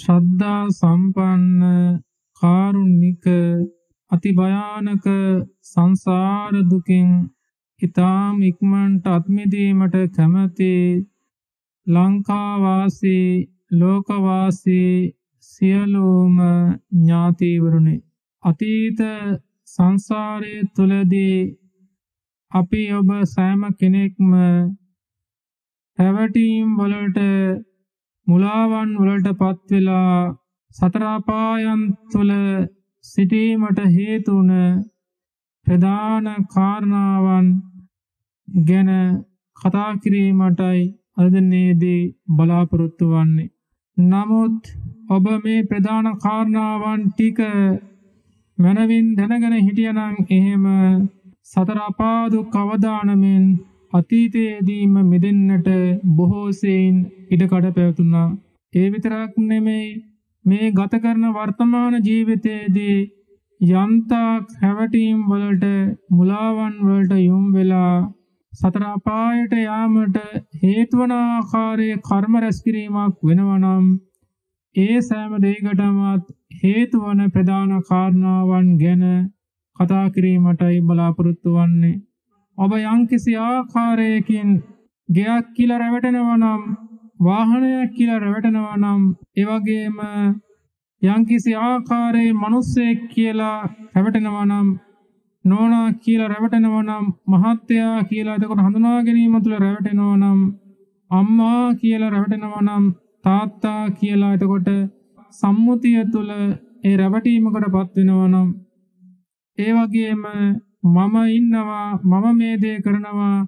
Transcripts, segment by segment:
ශ්‍රද්ධා සම්පන්න කාරුණික අති භයානක සංසාර දුකින් ඊ타ම ඉක්මනට අත්මිදීමට කැමැති ලංකාවාසී ලෝකවාසී සියලුම ඥාතිවරුනි, අතීත සංසාරයේ තුලදී අපි ඔබ සෑම කෙනෙක්ම රැවටීම් වලට මුලාවන් වලට පත් වෙලා සතර අපායන් තුල සිටීමට හේතු වන ප්‍රධාන කාරණාවන් ගැන කතා කිරීමටයි අද දිනේදී බලාපොරොත්තු වෙන්නේ. නමුත් ඔබ මේ ප්‍රධාන කාරණාවන් ටික මනවින් දැනගෙන හිටියනම් එහෙම සතර අපා දුක් අවදානමින් අතීතයේදීම මිදෙන්නට බොහෝ සෙයින් ඉඩකඩ පැවතුණා. ඒ විතරක් නෙමෙයි, මේ ගත කරන වර්තමාන ජීවිතයේදී යන්තාක් හැවටීම් වලට මුලාවන් වලට යොමු වෙලා සතර අපායට යාමට හේතු වන ආකාරයේ කර්ම රැස් කිරීමක් වෙනවා නම් ඒ සෑම දෙයකටමත් හේතු වන ප්‍රධාන කාරණාවන් ගැන කතා කිරීමටයි බලාපොරොත්තු වෙන්නේ. ඔබ යම්කිසි ආකාරයකින් ගයක් කියලා රැවටෙනවා නම්, වාහනයක් කියලා රැවටෙනවා නම්, ඒ වගේම යම්කිසි ආකාරයේ මිනිස්සෙක් කියලා රැවටෙනවා නම්, නෝනා කියලා රැවටෙනවා නම්, මහත්තයා කියලා එතකොට හඳුනා ගැනීම තුළ රැවටෙනවා නම්, අම්මා කියලා රැවටෙනවා නම්, තාත්තා කියලා එතකොට සම්මුතිය තුළ ඒ රැවටීමකටපත් වෙනවා නම්, ඒ වගේම මම ඉන්නවා, මම මේ දේ කරනවා,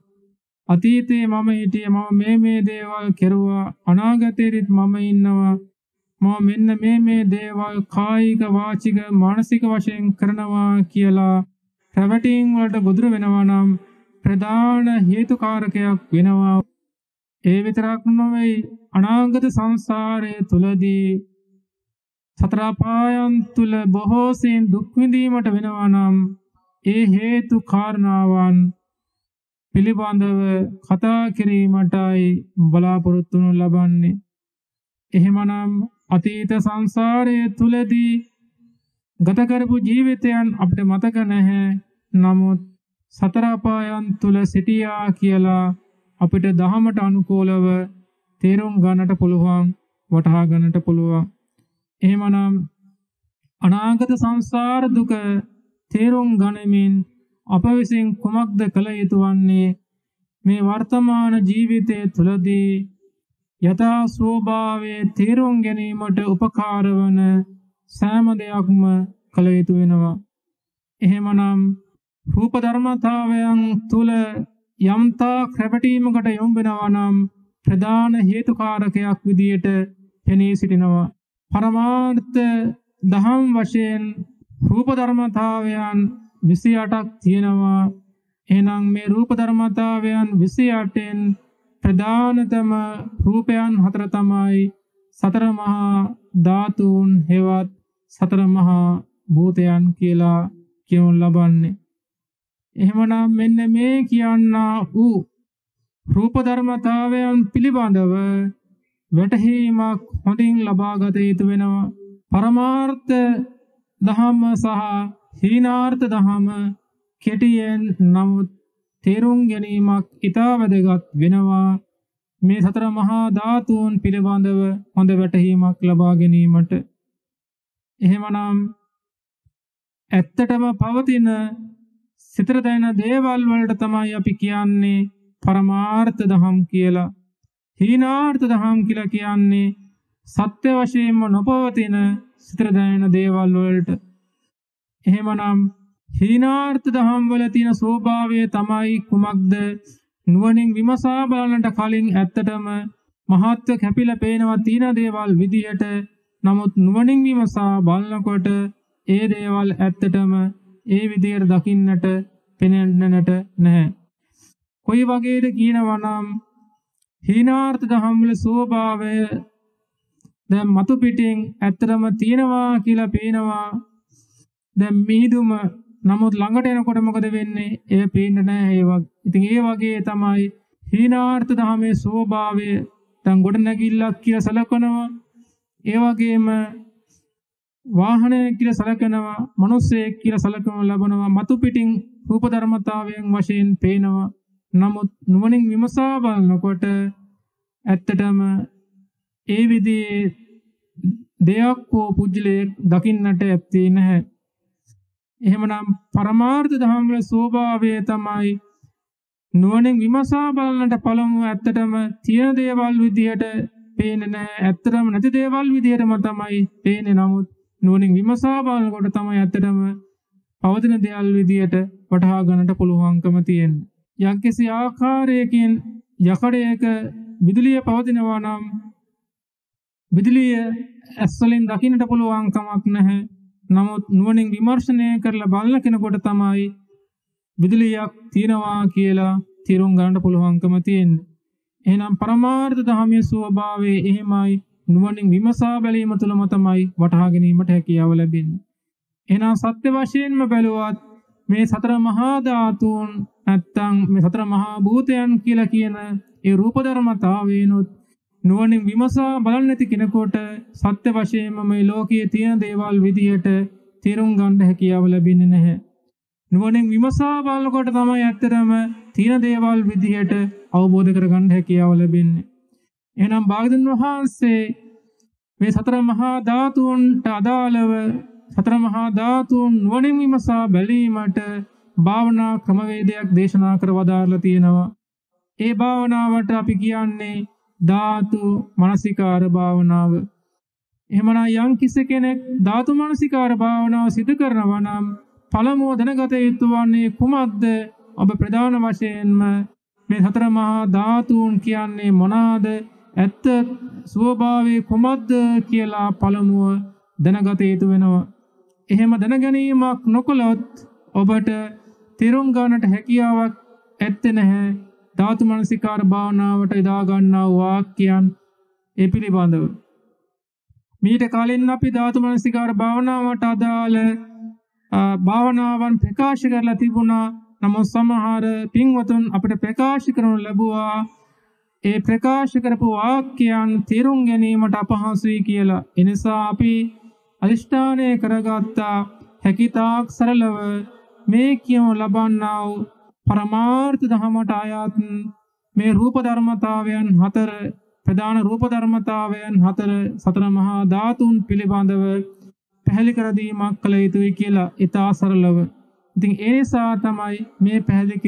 අතීතේ මම හිටියේ, මම මේ දේවල් කෙරුවා, අනාගතේෙත් මම ඉන්නවා, මම මෙන්න මේ දේවල් කායික වාචික මානසික වශයෙන් කරනවා කියලා රැවටීම් වලට ගොදුරු වෙනවා නම් ප්‍රධාන හේතුකාරකයක් වෙනවා. ඒ විතරක් නොවේ, අනාගත සංසාරයේ තුලදී සතර අපායන් තුල බොහෝ සෙයින් දුක් විඳීමට වෙනවා නම් ඒ හේතු කාරණාවන් පිළිබඳව කතා කිරීමටයි බලාපොරොත්තු වනු ලබන්නේ. එහෙමනම් අතීත සංසාරයේ තුලදී ගත කරපු ජීවිතයන් අපිට මතක නැහැ. නමුත් සතර අපායන් තුල සිටියා කියලා අපිට දහමට අනුකූලව තේරුම් ගන්නට පුළුවන්, වටහා ගන්නට පුළුවන්. එහෙමනම් අනාගත සංසාර දුක තේරුම් ගනිමින් අප විසින් කුමක්ද කළ යුතු වන්නේ? මේ වර්තමාන ජීවිතයේ තුලදී යථා ස්වභාවයේ තේරුම් ගැනීමට උපකාර වන සෑම දෙයක්ම කළ යුතු වෙනවා. එහෙමනම් රූප ධර්මතාවයන් තුල යම්තා රැවටීමකට යොමු වෙනවා නම් ප්‍රධාන හේතුකාරකයක් විදියට පෙනී සිටිනවා. පරමාර්ථ දහම් වශයෙන් රූප ධර්මතාවයන් 28ක් තියෙනවා. එහෙනම් මේ රූප ධර්මතාවයන් 28න් ප්‍රධානතම රූපයන් හතර තමයි සතර මහා ධාතුන් හෙවත් සතර මහා භූතයන් කියලා කියනු ලබන්නේ. එහෙමනම් මෙන්න මේ කියන්නා වූ රූප ධර්මතාවයන් පිළිබඳව වැටහීමක් හොඳින් ලබාගත යුතු වෙනවා. පරමාර්ථ දහම සහ හීනාර්ථ දහම කෙටියෙන් නමුත් තේරුම් ගැනීමක් ඉතා වැදගත් වෙනවා. මේ සතර මහා ධාතුන් පිළිබඳව හොඳ වැටහීමක් ලබා ගැනීමට. එහෙමනම් ඇත්තටම පවතින සිතට දැනෙන දේවල් වලට තමයි අපි කියන්නේ පරමාර්ථ දහම් කියලා. හීනාර්ථ දහම් කියලා කියන්නේ සත්‍ය වශයෙන්ම නොපවතින සිතට දැනෙන දේවල් වලට. එහෙමනම් හීනාර්ථ දහම් වල තියෙන ස්වභාවය තමයි කුමක්ද? නුවණින් විමසා බලන්නට කලින් ඇත්තටම මහත්ව කැපිලා පේනවා තියෙන දේවල් විදියට. නමුත් නුවණින් විමසා බලනකොට ඒ දේවල් ඇත්තටම ඒ විදියට දකින්නට පෙනෙන්නට නැහැ. කොයි වගේද කියනවා නම් හීනාර්ථ දහම් වල ස්වභාවය දැන් මතු පිටින් ඇත්තටම තියෙනවා කියලා පේනවා. දැන් මිහිදුම නමුත් ළඟට එනකොට මොකද වෙන්නේ? ඒ පේන්නේ නැහැ ඒ වගේ. ඉතින් ඒ වගේ තමයි හීනාර්ථ දහමේ ස්වභාවය. දැන් ගොඩ නැගිල්ලක් කියලා සලකනවා. ඒ වගේම වාහනය කියලා සලකනවා, මිනිස්සෙක් කියලා සලකනු ලබනවා, මතු පිටින් රූප ධර්මතාවයන් වශයෙන් පේනවා. නමුත් නුවණින් විමසා බලනකොට ඇත්තටම ඒ විදිහේ දෙයක් හෝ පුජ්‍යලයක් දකින්නට ඇත්තේ නැහැ. එහෙමනම් පරමාර්ථ ධර්ම වල ස්වභාවය තමයි නුවණින් විමසා බලනට පළමුව ඇත්තටම තියෙන දේවල් විදිහට පේන්නේ නැහැ. ඇත්තටම නැති දේවල් විදිහටම තමයි පේන්නේ. නමුත් නුවණින් විමසා බලනකොට තමයි ඇත්තටම පවතින දේවල් විදිහට වටහා ගන්නට පුළුවන්කම තියෙන්නේ. යම්කිසි ආකාරයකින් යකඩයක විදුලිය පවතිනවා නම් විදුලිය ඇස් වලින් දකින්නට පුළුවන් කමක් නැහැ. නමුත් නුවණින් විමර්ශනය කරලා බලන කෙනෙකුට තමයි විදුලියක් තියෙනවා කියලා තීරුම් ගන්නට පුළුවන්කම තියෙන්නේ. එහෙනම් පරමාර්ථ ධර්මයේ ස්වභාවය එහෙමයි. නුවණින් විමසා බැලීම තුළම තමයි වටහා ගැනීමට හැකියාව ලැබෙන්නේ. එහෙනම් සත්‍ය වශයෙන්ම බැලුවත් මේ සතර මහා ධාතුන් නැත්තම් මේ සතර මහා භූතයන් කියලා කියන ඒ රූප ධර්මතාවයනොත් නුවණින් විමසා බලන්නේ නැති කෙනෙකුට සත්‍ය වශයෙන්ම මේ ලෝකයේ තියෙන දේවල් විදිහට තේරුම් ගන්න හැකියාව ලැබෙන්නේ නැහැ. නුවණින් විමසා බලනකොට තමයි ඇත්තටම තියෙන දේවල් විදිහට අවබෝධ කරගන්න හැකියාව ලැබෙන්නේ. එහෙනම් භාග්‍යවතුන් වහන්සේ මේ සතර මහා ධාතුන්ට අදාළව සතර මහා ධාතුන් නුවණින් විමසා බැලීමට භාවනා ක්‍රමවේදයක් දේශනා කර වදාරලා තියෙනවා. ඒ භාවනාවට අපි කියන්නේ ධාතු මනසිකාර භාවනාව. එහෙමනම් යම් කෙනෙක් ධාතු මනසිකාර භාවනාව සිදු කරනවා නම් පළමුව දැනගත යුතු වන්නේ කුමක්ද? ඔබ ප්‍රධාන වශයෙන්ම මේ සතර මහා ධාතුන් කියන්නේ මොනවාද? ඇත්ත ස්වභාවයේ කුමක්ද කියලා පළමුව දැනගත යුතු වෙනවා. එහෙම දැනගැනීමක් නොකළොත් ඔබට තේරුම් ගන්නට හැකියාවක් ඇත්තේ නැහැ. ධාතු මනසිකාර භාවනාවට යොදා ගන්නා වාක්‍යයන් ඒ පිළිබඳව. මීට කලින් අපි ධාතු මනසිකාර භාවනාවට අදාළ භාවනාවන් ප්‍රකාශ කරලා තිබුණා. නමුත් සමහර පින්වතුන් අපිට ප්‍රකාශ කරනු ලැබුවා ඒ ප්‍රකාශ කරපු වාක්‍යයන් තේරුම් ගැනීමට අපහසුයි කියලා. ඒ නිසා අපි අදිෂ්ඨානය කරගත්තා හැකිතාක් සරලව මේ කියමු ලබන්නා වූ පරමාර්ථ ධර්මයට ආයත් මේ රූප ධර්මතාවයන් හතර ප්‍රධාන රූප ධර්මතාවයන් හතර සතර මහා ධාතුන් පිළිබඳව පැහැදිලි කර දීමක් කළ යුතුයි කියලා ඉතා සරලව. ඉතින් ඒ නිසා තමයි මේ පැහැදිලි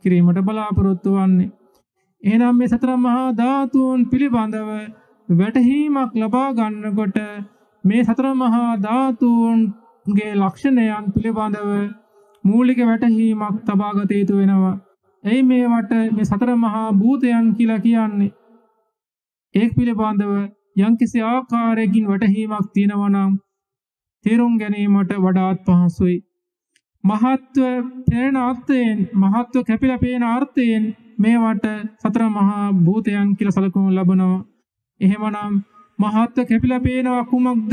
කිරීමට බලාපොරොත්තු වෙන්නේ. එහෙනම් මේ සතර මහා ධාතුන් පිළිබඳව වැටහීමක් ලබා ගන්නකොට මේ සතර මහා ධාතුන්ගේ ලක්ෂණයන් පිළිබඳව මූලික වැටහීමක් තබා ගත යුතු වෙනවා. එයි මේවට මේ සතර මහා භූතයන් කියලා කියන්නේ. ඒක පිළිබඳව යම්කිසි ආකාරයකින් වැටහීමක් තියෙනවා නම් තේරුම් ගැනීමට වඩාත් පහසුයි. මහත්ව පේන අර්ථයෙන් මහත්ව කැපිලා පේන අර්ථයෙන් මේවට සතර මහා භූතයන් කියලා සලකනු ලබනවා. එහෙමනම් මහත්ව කැපිලා පේනවා කුමක්ද?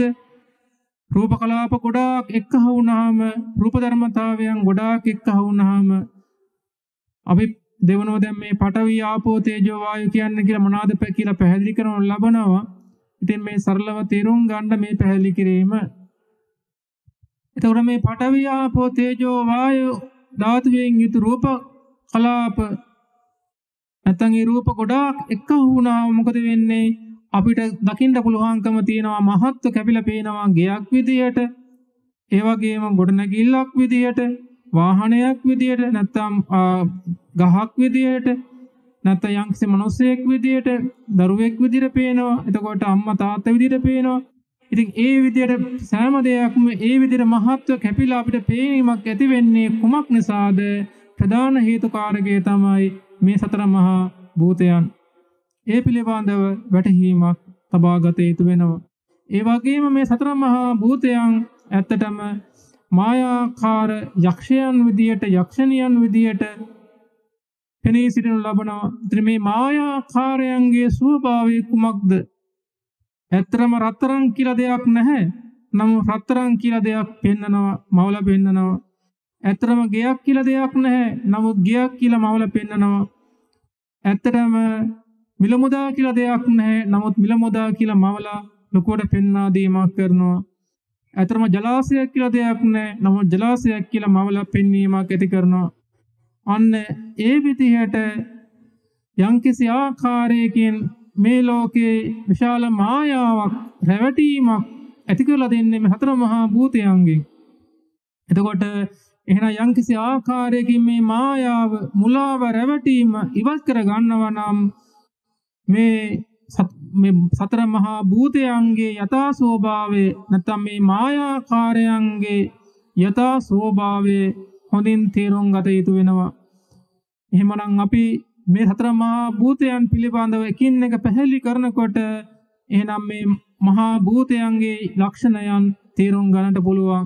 රූප කලාප ගොඩාක් එක්කහ වුණාම රූප ධර්මතාවයන් ගොඩාක් එක්කහ වුණාම අපි දෙවනෝ දැන් මේ පඨවි ආපෝ තේජෝ වායු කියන්නේ කියලා මොනවාද කියලා පැහැදිලි කරනු ලබනවා. ඉතින් මේ සරලව තේරුම් ගන්න මේ පැහැදිලි කිරීම. එතකොට මේ පඨවි ආපෝ තේජෝ වායු ධාතුවෙන් යුතු රූප කලාප නැත්නම් ඒ රූප ගොඩාක් එක්ක වුණාම මොකද වෙන්නේ? අපිට දකින්න පුළුවන්කම තියෙනවා මහත්ව කැපිලා පේනවා ගෙයක් විදියට, ඒ වගේම ගොඩනැගිල්ලක් විදියට, වාහනයක් විදියට, නැත්නම් ගහක් විදියට, නැත්නම් යම්කිසි මිනිසෙක් විදියට, දරුවෙක් විදියට පේනවා. එතකොට අම්මා තාත්තා විදියට පේනවා. ඉතින් ඒ විදියට සෑම දෙයක්ම ඒ විදියට මහත්ව කැපිලා අපිට පේනීමක් ඇති වෙන්නේ කුමක් නිසාද? ප්‍රධාන හේතුකාරකය තමයි මේ සතර මහා භූතයන්. ඒ පිළිබඳව වැටහීමක් තබා ගත යුතු වෙනවා. ඒ වගේම මේ සතර මහා භූතයන් ඇත්තටම මායාකාර යක්ෂයන් විදියට, යක්ෂණියන් විදියට පෙනී සිටිනු ලබනවා. ඉතින් මේ මායාකාරයන්ගේ ස්වභාවය කුමක්ද? ඇත්තටම රත්තරන් කියලා දෙයක් නැහැ. නමුත් රත්තරන් කියලා දෙයක් පෙන්නනවා, මවලා පෙන්නනවා. ඇත්තටම ගෙයක් කියලා දෙයක් නැහැ. නමුත් ගෙයක් කියලා මවලා පෙන්නනවා. ඇත්තටම මිල මුදා කියලා දෙයක් නැහැ. නමුත් මිල මුදා කියලා මවලා ලොකුවට පෙන්වා දීමක් කරනවා. අතරම ජලාශයක් කියලා දෙයක් නැහැ. නමුත් ජලාශයක් කියලා මවලා පෙන්වීමක් ඇති කරනවා. අන්න ඒ විදිහට යම්කිසි ආකාරයකින් මේ ලෝකේ විශාල මායාවක් රැවටීමක් ඇති කරලා දෙන්නේ මේ හතර මහා භූතයන්ගෙන්. එතකොට එහෙනම් යම්කිසි ආකාරයකින් මේ මායාව මුලාව රැවටීම ඉවත් කර ගන්නවා නම් මේ සතර මහා භූතයන්ගේ යථා ස්වභාවය නැත්නම් මේ මායාකාරයන්ගේ යථා ස්වභාවය හොඳින් තේරුම් ගත යුතු වෙනවා. එහෙමනම් අපි මේ සතර මහා භූතයන් පිළිබඳව එකින් එක පැහැදිලි කරනකොට එහෙනම් මේ මහා භූතයන්ගේ ලක්ෂණයන් තේරුම් ගන්නට පුළුවන්.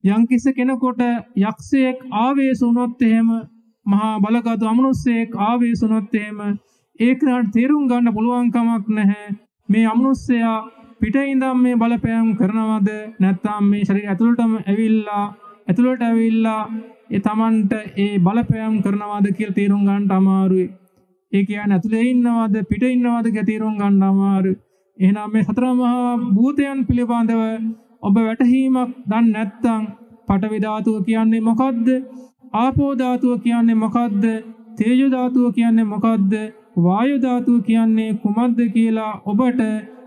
යම්කිසි කෙනෙකුට යක්ෂයෙක් ආවේශ වුණොත් එහෙම මහා බලගත් අමනුෂ්‍යයෙක් ආවේශ වුණොත් එහෙම ඒකට තේරුම් ගන්න පුළුවන් කමක් නැහැ. මේ අමනුෂ්‍යයා පිටින් ඉඳන් මේ බලපෑම් කරනවද නැත්නම් මේ ශරීරය ඇතුළට ඇවිල්ලා ඒ Tamanට ඒ බලපෑම් කරනවද කියලා තේරුම් ගන්නට අමාරුයි. ඒ කියන්නේ ඇතුළේ ඉන්නවද පිටේ ඉන්නවද කියලා තේරුම් ගන්න අමාරුයි. එහෙනම් මේ සතර මහා භූතයන් පිළිබඳව ඔබ වැටහීමක් දන්නේ නැත්නම් පඨවි ධාතුව කියන්නේ මොකද්ද? ආපෝ ධාතුව කියන්නේ මොකද්ද? තේජෝ ධාතුව කියන්නේ මොකද්ද? වායු ධාතුව කියන්නේ කුමක්ද කියලා ඔබට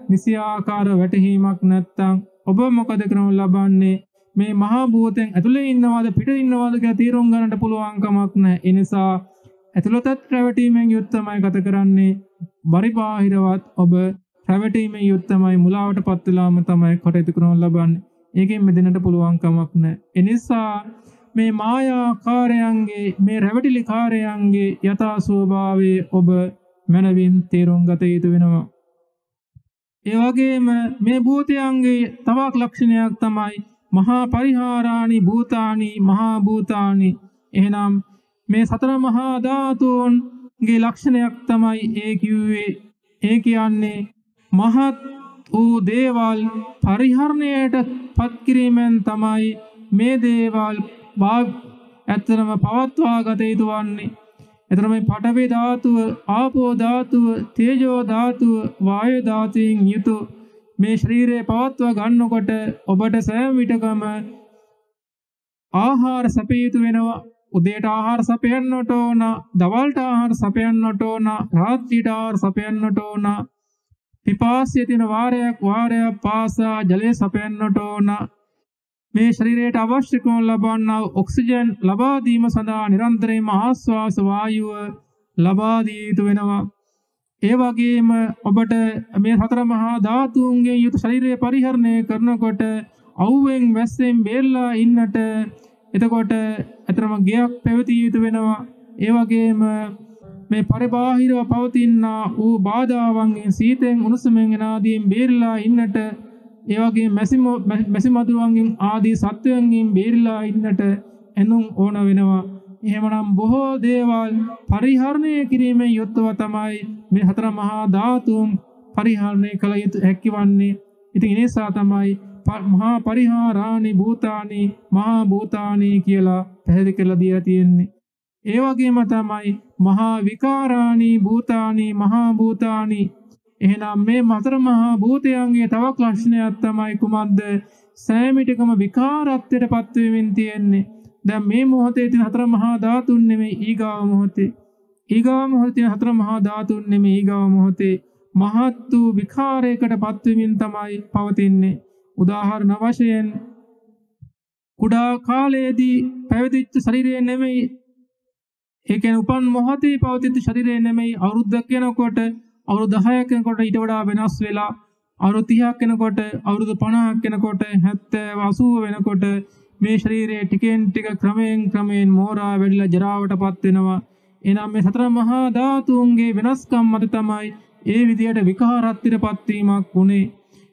නිසියාකාර වැටහීමක් නැත්නම් ඔබ මොකද කරනු ලබන්නේ? මේ මහා භූතෙන් ඇතුලේ ඉන්නවද පිටේ ඉන්නවද කියලා තීරුම් ගන්නට පුළුවන් කමක් නැහැ. ඒ නිසා ඇතුළතත් රැවටීමෙන් යුක්තමයි ගත කරන්නේ. පරිබාහිරවත් ඔබ රැවටීමෙන් යුක්තමයි මුලාවටපත් වෙලාම තමයි කටයුතු කරනු ලබන්නේ. ඒකෙන් මෙදෙන්නට පුළුවන් කමක් නැහැ. ඒ නිසා මේ මායාකාරයන්ගේ මේ රැවටිලිකාරයන්ගේ යථා ස්වභාවය ඔබ මනවින් තේරුම් ගත යුතු වෙනවා. ඒ වගේම මේ භූතයන්ගේ තවත් ලක්ෂණයක් තමයි මහා පරිහාරානි භූතානි මහා භූතානි. එහෙනම් මේ සතර මහා ධාතුන්ගේ ලක්ෂණයක් තමයි ඒ කිව්වේ. ඒ කියන්නේ මහත් වූ දේවල් පරිහරණයට පත් කිරීමෙන් තමයි මේ දේවල් ඇත්තටම පවත්වා ගත යුතු වන්නේ. එතන මේ පඨවි ධාතුව, ආපෝ ධාතුව, තේජෝ ධාතුව, වායු ධාතුන් යුතු මේ ශරීරය පවත්වා ගන්නකොට ඔබට සෑම විටකම ආහාර සැපිය යුතු වෙනවා. උදේට ආහාර සපයන්නට ඕන, දවල්ට ආහාර සපයන්නට ඕන, රාත්‍රියට ආහාර සපයන්නට ඕන. පිපාසය තියෙන වාරයක් පාසා ජලය සපයන්නට ඕන. මේ ශරීරයට අවශ්‍ය කරන ලබන්නා ඔක්සිජන් ලබා දීම සඳහා නිරන්තරයෙන්ම ආශ්වාස වායුව ලබා දිය යුතු වෙනවා. ඒ වගේම ඔබට මේ හතර මහා ධාතුන්ගෙන් යුතු ශරීරය පරිහරණය කරනකොට අවුවෙන් වැස්සෙන් බේරලා ඉන්නට එතකොට අතරම ගයක් පැවතිය යුතු වෙනවා. ඒ වගේම මේ පරිබාහිරව පවතිනා වූ බාධාවන්ගෙන් සීතෙන් උණුසුමෙන් ආදීන් බේරලා ඉන්නට ඒ වගේ මැසි මදුරුවන්ගෙන් ආදී සත්වයන්ගෙන් බේරිලා ඉන්නට එනුම් ඕන වෙනවා. එහෙමනම් බොහෝ දේවල් පරිහරණය කිරීමේ යුතුව තමයි මේ හතර මහා ධාතුන් පරිහරණය කළ යුතු හැකිවන්නේ. ඉතින් ඒ නිසා තමයි මහා පරිහාරානි භූතානි මහා භූතානි කියලා පැහැදිලි කරලා දීලා තියෙන්නේ. ඒ වගේම තමයි මහා විකාරානි භූතානි මහා භූතානි. එහෙනම් මේ හතර මහා භූතයන්ගේ තවක් ලක්ෂණයක් තමයි කුමක්ද? සෑමිටකම විකාරත්වයට පත් වෙමින් තියෙන්නේ. දැන් මේ මොහොතේ තියෙන හතර මහා ධාතුන් නෙමෙයි ඊගාව මොහොතේ. ඊගාව මොහොතේ තියෙන හතර මහා ධාතුන් නෙමෙයි ඊගාව මොහොතේ මහත් වූ විකාරයකට පත් වෙමින් තමයි පවතින්නේ. උදාහරණ වශයෙන් කුඩා කාලයේදී පැවතිච්ච ශරීරය නෙමෙයි, ඒ කියන්නේ උපන් මොහොතේ පවතිච්ච ශරීරය නෙමෙයි, අවුරුද්දක් යනකොට අවුරුදු 10ක් යනකොට ඊට වඩා වෙනස් වෙලා අවුරුදු 30ක් යනකොට අවුරුදු 50ක් යනකොට 70 80 වෙනකොට මේ ශරීරයේ ටිකෙන් ටික ක්‍රමයෙන් මෝරා වැඩිලා ජරාවටපත් වෙනවා. එනම් මේ සතර මහා ධාතුන්ගේ වෙනස්කම් මත තමයි ඒ විදියට විකාරත්වයටපත් වීමක් වුනේ.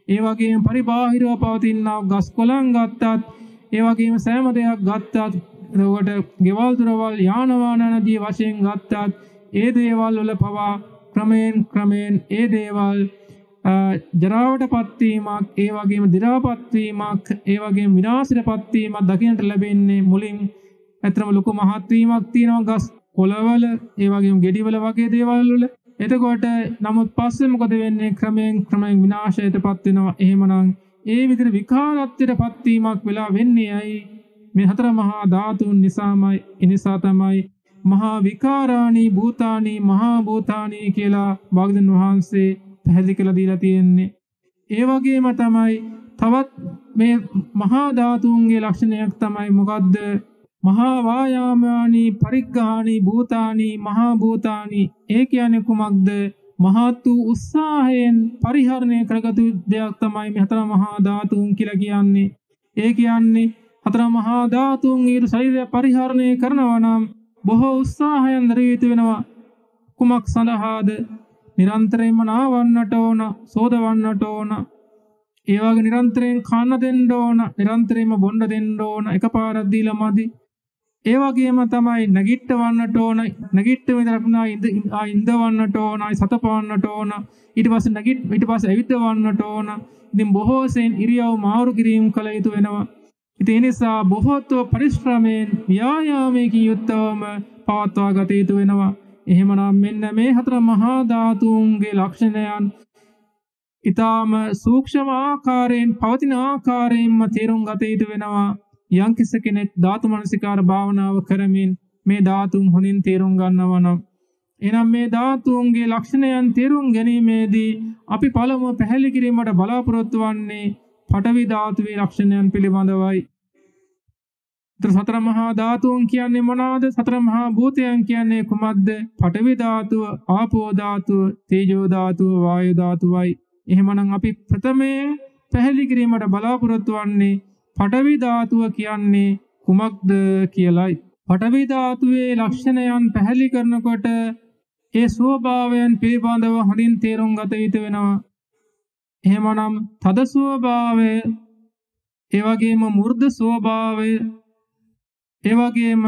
ඒ වගේම පරිබාහිරව පවතිනා ගස් කොළන් ගත්තත්, ඒ වගේම සෑම දෙයක් ගත්තත්, එතකොට ගෙවල් දොරවල් යාන වාහන ආදී වශයෙන් ගත්තත් ඒ දේවල් වල පවා ක්‍රමයෙන් ඒ දේවල් ජරාවටපත් වීමක්, ඒ වගේම දි รา පත් වීමක්, ඒ වගේම විනාශයටපත් වීමක් දකින්නට ලැබෙන්නේ මුලින්. ඇත්තම ලොකු මහත් වීමක් තියෙනවා ගස් කොළවල, ඒ වගේම ගෙඩිවල වගේ දේවල් වල. එතකොට නමුත් පස්සේ මොකද වෙන්නේ? ක්‍රමයෙන් විනාශයටපත් වෙනවා. එහෙමනම් ඒ විදිහට විකාරත්වයටපත් වීමක් වෙලා වෙන්නේ ඇයි? මේ හතර මහා ධාතුන් නිසාමයි. ඒ නිසා තමයි මහා විකාරාණී භූතානි මහා භූතානි කියලා භාග්‍යවතුන් වහන්සේ පැහැදිලි කරලා දීලා තියෙන්නේ. ඒ වගේම තමයි තවත් මේ මහා ධාතුන්ගේ ලක්ෂණයක් තමයි මොකද්ද? මහා වායාමානි පරිග්ගාණි භූතානි මහා භූතානි. ඒ කියන්නේ කුමක්ද? මහත් වූ උත්සාහයෙන් පරිහරණය කරගතු දෙයක් තමයි මේ හතර මහා ධාතුන් කියලා කියන්නේ. ඒ කියන්නේ හතර මහා ධාතුන් ඊට ශරීරය පරිහරණය කරනවා නම් බොහෝ උත්සාහයෙන් දරිය යුතු වෙනවා. කුමක් සඳහාද? නිරන්තරයෙන්ම නාවන්නට ඕන, සෝදවන්නට ඕන. ඒ වගේ නිරන්තරයෙන් කන්න දෙන්න ඕන, නිරන්තරයෙන්ම බොන්න දෙන්න ඕන. එකපාරක් දීලා මදි. ඒ වගේම තමයි නැගිටවන්නට ඕන. නැගිට විතරක් නෙවෙයි ඉඳවන්නට ඕන, සතපවන්නට ඕන. ඊට පස්සේ ඇවිදවන්නට ඕන. ඉතින් බොහෝ සෙයින් ඉරියව් මාරු කිරීම කළ යුතු වෙනවා. ඉතින් ඒ නිසා බොහෝත්ව පරිශ්‍රමයෙන් ව්‍යායාමයකින් යුක්තවම පවත්වා ගත යුතු වෙනවා. එහෙමනම් මෙන්න මේ හතර මහා ධාතුන්ගේ ලක්ෂණයන් ඊටාම සූක්ෂම ආකාරයෙන් පවතින ආකාරයෙන්ම තේරුම් ගත යුතු වෙනවා. යම් කෙනෙක් ධාතු මනසිකාර භාවනාව කරමින් මේ ධාතුන් හොඳින් තේරුම් ගන්නවා නම් එනම් මේ ධාතුන්ගේ ලක්ෂණයන් තේරුම් ගැනීමේදී අපි පළමුව පැහැදිලි කිරීමට බලාපොරොත්තු වන්නේ පඨවි ධාතුවේ ලක්ෂණයන් පිළිබඳවයි. සතර මහා ධාතුන් කියන්නේ මොනවාද? සතර මහා භූතයන් කියන්නේ කුමක්ද? පඨවි ධාතුව, ආපෝ ධාතුව, තේජෝ ධාතුව, වායු ධාතුවයි. එහෙමනම් අපි ප්‍රථමයෙන් පැහැදිලි කිරීමට බලාපොරොත්තු වන්නේ පඨවි ධාතුව කියන්නේ කුමක්ද කියලයි. පඨවි ධාතුවේ ලක්ෂණයන් පැහැදිලි කරනකොට ඒ ස්වභාවයන් පිළිබඳව හරින් තේරුම් ගත යුතු වෙනවා. එහෙමනම් තද ස්වභාවය, ඒ වගේම මෘදු ස්වභාවය, ඒ වගේම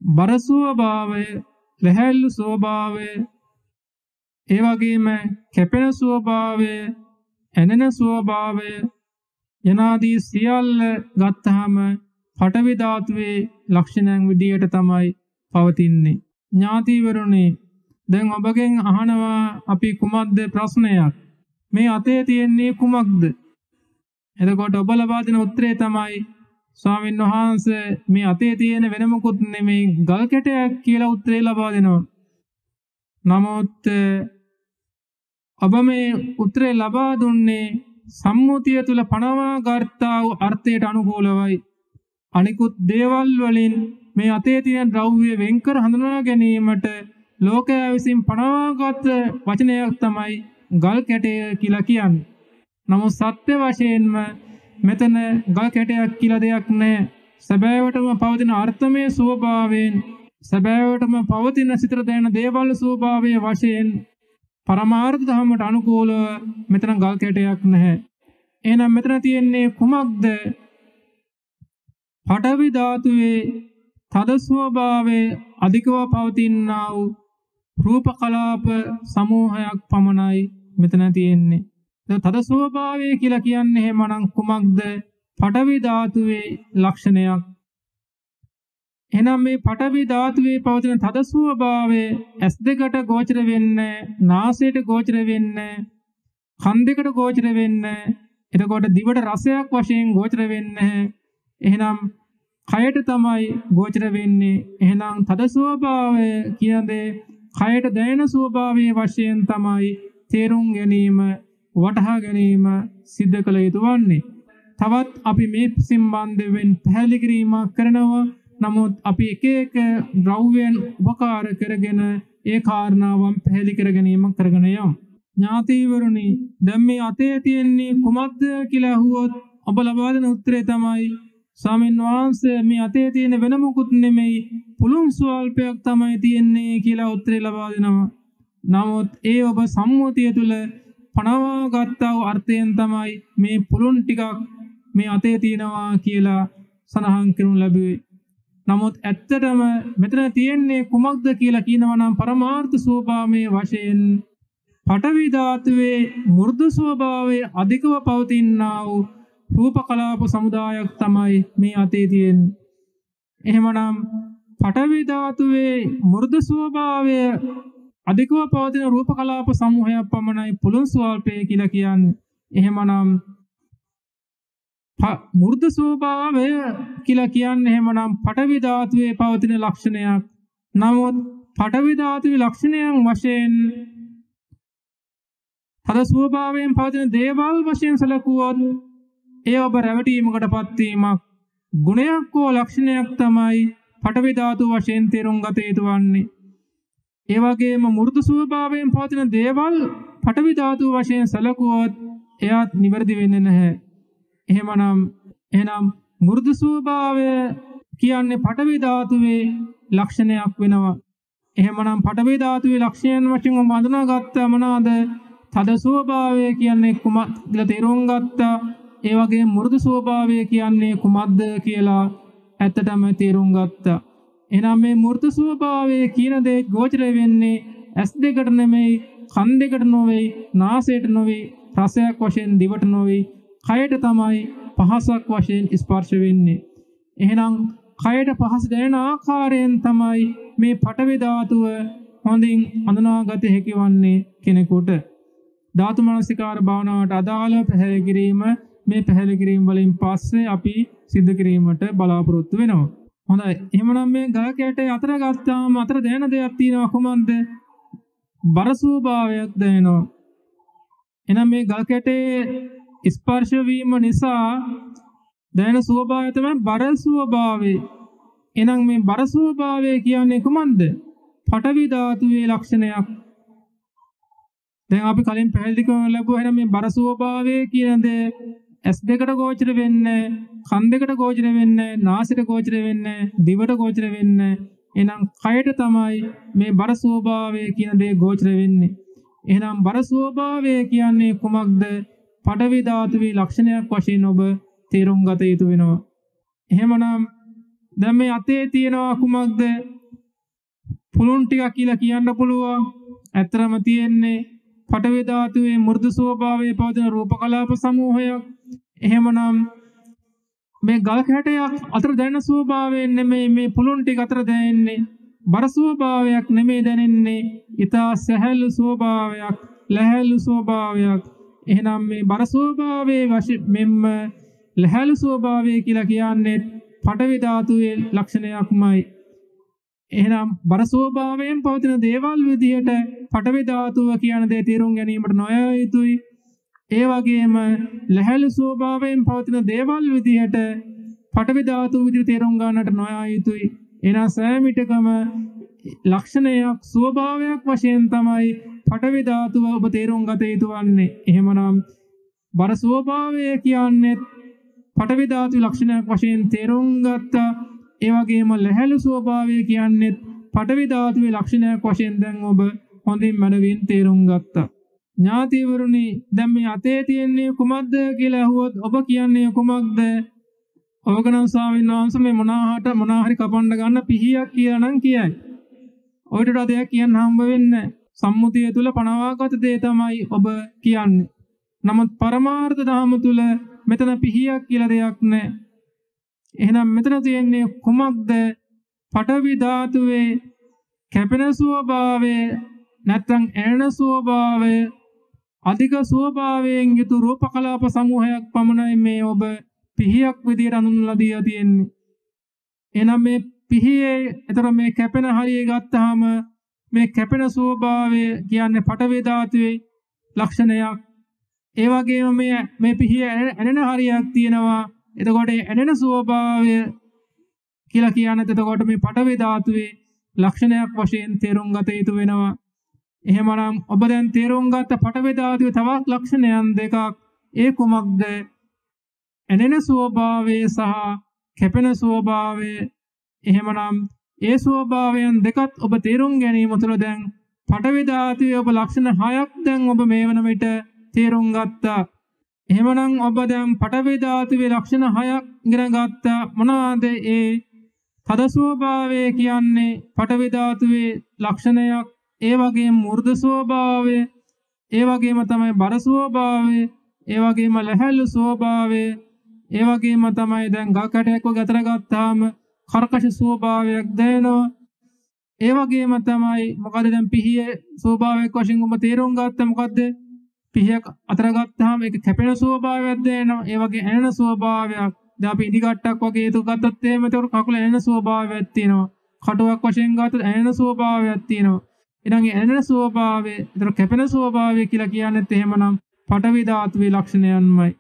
බර ස්වභාවය, ලැහැල්ලු ස්වභාවය, ඒ වගේම කැපෙන ස්වභාවය, ඇනෙන ස්වභාවය යනාදී සියල්ල ගත්තාම පඨවි ධාතුවේ ලක්ෂණයන් විදියට තමයි පවතින්නේ. ඥාතිවරුනි, දැන් ඔබගෙන් අහනවා අපි කුමක්ද ප්‍රශ්නයක්? මේ අතේ තියෙන්නේ කුමක්ද? එතකොට ඔබ ලබා දෙන උත්තරය තමයි ස්වාමීන් වහන්සේ මේ අතේ තියෙන වෙන මොකුත් නෙමෙයි ගල් කැටයක් කියලා උත්තරේ ලබා දෙනවා. නමුත් ඔබ මේ උත්තරේ ලබා දුන්නේ සම්මුතිය තුල පනවා ගත්තා වූ අර්ථයට අනුකූලවයි. අනිකුත් දේවල් වලින් මේ අතේ තියෙන ද්‍රව්‍ය වෙන්කර හඳුනා ගැනීමට ලෝකයා විසින් පනවාගත් වචනයක් තමයි ගල් කැටය කියලා කියන්නේ. නමුත් සත්‍ය වශයෙන්ම මෙතන ගල් කැටයක් කියලා දෙයක් නැහැ. සැබෑවටම පවතින අර්ථමය ස්වභාවයෙන්, සැබෑවටම පවතින සිතට දැනෙන දේවල් ස්වභාවයේ වශයෙන් පරමාර්ථ ධර්මයට අනුකූලව මෙතන ගල් කැටයක් නැහැ. එහෙනම් මෙතන තියෙන්නේ කුමක්ද? පඨවි ධාතුවේ තද ස්වභාවයේ අධිකව පවතිනා වූ රූප කලාප සමූහයක් පමණයි මෙතන තියෙන්නේ. තද ස්වභාවය කියලා කියන්නේ එහෙමනම් කුමක්ද? පඨවි ධාතුවේ ලක්ෂණයක්. එහෙනම් මේ පඨවි ධාතුවේ පවතින තද ස්වභාවය ඇස් දෙකට ගෝචර වෙන්නේ, නාසයට ගෝචර වෙන්නේ, කන් දෙකට ගෝචර වෙන්නේ, එතකොට දිවට රසයක් වශයෙන් ගෝචර වෙන්නේ. එහෙනම් කයට තමයි ගෝචර වෙන්නේ. එහෙනම් තද ස්වභාවය කියන්නේ කයට දැනෙන ස්වභාවයේ වශයෙන් තමයි තේරුම් ගැනීම, වටහා ගැනීම සිද්ධ කළ යුතු වන්නේ. තවත් අපි මේ සම්බන්ධයෙන් පැහැදිලි කිරීමක් කරනවා. නමුත් අපි එක එක ද්‍රව්‍යයන් උපකාර කරගෙන ඒ කාරණාවන් පැහැදිලි කර ගැනීම කරගෙන යමු. ඥාතිවරුනි, දැන් මේ අතේ තියෙන්නේ කුමක්ද කියලා අහුවොත් ඔබ ලබා දෙන උත්තරය තමයි ස්වාමීන් වහන්සේ මේ අතේ තියෙන වෙන මොකුත් නෙමෙයි පුළුන් ස්වල්පයක් තමයි තියෙන්නේ කියලා උත්තරය ලබා දෙනවා. නමුත් ඒ ඔබ සම්මුතිය තුල පනවා ගත්තා වූ අර්ථයෙන් තමයි මේ පුළුන් ටිකක් මේ අතේ තියෙනවා කියලා සඳහන් කරනු ලැබුවේ. නමුත් ඇත්තටම මෙතන තියෙන්නේ කුමක්ද කියලා කියනවා නම් පරමාර්ථ ස්වභාවයේ වශයෙන් පඨවි ධාතුවේ මෘදු ස්වභාවයේ අධිකව පවතිනා වූ රූප කලාප සමුදායක් තමයි මේ අතේ තියෙන්නේ. එහෙමනම් පඨවි ධාතුවේ මෘදු ස්වභාවය අධිකව පවතින රූප කලාප සමූහයක් පමණයි පුළුන් ස්වල්පය කියලා කියන්නේ. එහෙමනම් මෘදු ස්වභාවය කියලා කියන්නේ එහෙමනම් පඨවි ධාතුවේ පවතින ලක්ෂණයක්. නමුත් පඨවි ධාතුවේ ලක්ෂණයන් වශයෙන් තද ස්වභාවයෙන් පවතින දේවල් වශයෙන් සැලකුවොත් ඒ ඔබ රැවටීමකටපත් වීමක්. ගුණයක් හෝ ලක්ෂණයක් තමයි පඨවි ධාතු වශයෙන් තේරුම් ගත යුතු වන්නේ. ඒ වගේම මෘදු ස්වභාවයෙන් පවතින දේවල් පඨවි ධාතු වශයෙන් සැලකුවොත් එයත් නිවැරදි වෙන්නේ නැහැ. එහෙනම් මෘදු ස්වභාවය කියන්නේ පඨවි ධාතුවේ ලක්ෂණයක් වෙනවා. එහෙමනම් පඨවි ධාතුවේ ලක්ෂණයන් වශයෙන් ඔබ හඳුනාගත්තා මොනවාද? තද ස්වභාවය කියන්නේ කුමක්ද කියලා තේරුම් ගත්තා. ඒ වගේ මෘදු ස්වභාවය කියන්නේ කුමක්ද කියලා ඇත්තටම තේරුම් ගත්තා. එහෙනම් මේ මෘදු ස්වභාවය කියන දේ ගෝචර වෙන්නේ ඇස් දෙකට නෙමෙයි, කන් දෙකට නොවේ, නාසයට නොවේ, රසයක් වශයෙන් දිවට නොවේ, කයට තමයි පහසක් වශයෙන් ස්පර්ශ වෙන්නේ. එහෙනම් කයට පහස දැනෙන ආකාරයෙන් තමයි මේ පඨවි ධාතුව හොඳින් හඳුනාගත හැකි වන්නේ කෙනෙකුට. ධාතු මනසිකාර භාවනාවට අදාළව පැහැදිලි කිරීම මේ පැහැදිලි කිරීම වලින් පස්සේ අපි සිදු කිරීමට බලාපොරොත්තු වෙනවා. හොඳයි. එහෙමනම් මේ ගහ කැටේ අතර ගත්තාම අතර දැනෙන දෙයක් තියෙනවා. කොහොමද? බර ස්වභාවයක් දැනෙනවා. එහෙනම් මේ ගහ කැටේ ස්පර්ශ වීම නිසා දැනෙන ස්වභාවය තමයි බර ස්වභාවය. එහෙනම් මේ බර ස්වභාවය කියන්නේ කොහොමද? පඨවි ධාතුවේ ලක්ෂණයක්. දැන් අපි කලින් පැහැදිලි කරන ලැබුවා. එහෙනම් මේ බර ස්වභාවය කියන දේ ඇස් දෙකට ගෝචර වෙන්නේ, කන් දෙකට ගෝචර වෙන්නේ, නාසයට ගෝචර වෙන්නේ, දිවට ගෝචර වෙන්නේ. එහෙනම් කයට තමයි මේ බර ස්වභාවය කියන දේ ගෝචර වෙන්නේ. එහෙනම් බර ස්වභාවය කියන්නේ කුමක්ද? පඨවි ධාතුවේ ලක්ෂණයක් වශයෙන් ඔබ තේරුම් ගත යුතු වෙනවා. එහෙමනම් දැන් මේ අතේ තියෙනවා කුමක්ද? පුළුන් ටික කියලා කියන්න පුළුවන්. ඇත්තරම තියෙන්නේ පඨවි ධාතුවේ මෘදු ස්වභාවයේ පවතින රූප කලාප සමූහයක්. එහෙමනම් මේ ගල් කැටයක් අතර දැනෙන ස්වභාවයෙන් නෙමෙයි මේ පුළුන් ටික අතර දැනෙන්නේ. බර ස්වභාවයක් නෙමෙයි දැනෙන්නේ. ඊතා සැහැල්ලු ස්වභාවයක්, ලැහැල්ලු ස්වභාවයක්. එහෙනම් මේ බර ස්වභාවයේ වශයෙන් මෙම්ම ලැහැල්ලු ස්වභාවය කියලා කියන්නේ පඨවි ධාතුවේ ලක්ෂණයක්මයි. එහෙනම් බර ස්වභාවයෙන් පවතින දේවල් විදිහට පඨවි ධාතුව කියන දේ තේරුම් ගැනීමට නොය යුතුයි. ඒ වගේම ලැහැල්ලු ස්වභාවයෙන් පවතින දේවල් විදිහට පඨවි ධාතුව විදිහට තේරුම් ගන්නට නොය යුතුයි. එහෙනම් සෑම විටකම ලක්ෂණයක් ස්වභාවයක් වශයෙන් තමයි පඨවි ධාතුව ඔබ තේරුම් ගත යුතු වන්නේ. එහෙමනම් බර ස්වභාවය කියන්නේ පඨවි ධාතුවේ ලක්ෂණයක් වශයෙන් තේරුම් ගත්තා. ඒ වගේම ලැහැල්ලු ස්වභාවය කියන්නේ පඨවි ධාතුවේ ලක්ෂණයක් වශයෙන් දැන් ඔබ හොඳින් මනවින් තේරුම් ගත්තා. ඥාතිවරුනි, දැන් මේ අතේ තියෙන්නේ කුමක්ද කියලා අහුවොත් ඔබ කියන්නේ කුමක්ද? ඔබගනම් ස්වාමීන් වහන්සේ මේ මොනාහරි කපන්න ගන්න පිහියක් කියලා නම් කියයි. ඔයිට දෙයක් කියන්න හම්බ වෙන්නේ. සම්මුතිය තුල පනවාගත දේ තමයි ඔබ කියන්නේ. නමුත් පරමාර්ථ ධර්ම තුල මෙතන පිහියක් කියලා දෙයක් නැහැ. එහෙනම් මෙතන තියෙන්නේ කුමක්ද? පඨවි ධාතුවේ කැපෙන ස්වභාවය නැත්නම් ඇලෙන ස්වභාවය අධික ස්වභාවයෙන් යුතු රූප කලාප සමූහයක් පමණයි මේ ඔබ පිහියක් විදියට අඳුන්ලා දීලා තියෙන්නේ. එහෙනම් මේ පිහියේ එතර මේ කැපෙන හරිය ගත්තාම මේ කැපෙන ස්වභාවය කියන්නේ පඨවි ධාතුවේ ලක්ෂණයක්. ඒ වගේම මේ පිහිය ඇලෙන හරියක් තියෙනවා. එතකොට ඇලෙන ස්වභාවය කියලා කියන්නේ එතකොට මේ පඨවි ධාතුවේ ලක්ෂණයක් වශයෙන් තේරුම් ගත යුතු වෙනවා. එහෙමනම් ඔබ දැන් තේරුම් ගත්ත පඨවි ධාතුවේ තවත් ලක්ෂණයන් දෙකක්. ඒ කුමක්ද? ඇලෙන ස්වභාවය සහ කැපෙන ස්වභාවය. එහෙමනම් ඒ ස්වභාවයන් දෙකත් ඔබ තේරුම් ගැනීම තුළ දැන් පඨවි ධාතුවේ ඔබ ලක්ෂණ 6ක් දැන් ඔබ මේ වන විට තේරුම් ගත්තා. එහෙමනම් ඔබ දැන් පඨවි ධාතුවේ ලක්ෂණ 6ක් ඉගෙන ගත්තා. මොනවාද ඒ? තද ස්වභාවය කියන්නේ පඨවි ධාතුවේ ලක්ෂණයක්. ඒ වගේම මෘදු ස්වභාවය, ඒ වගේම තමයි බර ස්වභාවය, ඒ වගේම ලැහැල්ලු ස්වභාවය, ඒ වගේම තමයි දැන් ගල් කැටයක් වගේ අතර ගත්තාම කර්කශ ස්වභාවයක් දැනෙනවා. ඒ වගේම තමයි මොකද දැන් පිහියේ ස්වභාවයක් වශයෙන් ඔබ තේරුම් ගත්ත මොකද්ද? පිහියක් අතර ගත්තාම ඒක කැපෙන ස්වභාවයක් දැනෙනවා. ඒ වගේ ඇනෙන ස්වභාවයක්. දැන් අපි ඉදිකට්ටක් වගේ ඒක ගත්තත් එහෙම ඒතකොට කකුල ඇනෙන ස්වභාවයක් තියෙනවා. කටුවක් වශයෙන් ගත්තොත් ඇනෙන ස්වභාවයක් තියෙනවා. ඊළඟ ඇනෙන ස්වභාවය, ඒතර කැපෙන ස්වභාවය කියලා කියන්නේත් එහෙමනම් පඨවි ධාතුවේ ලක්ෂණයන්මයි.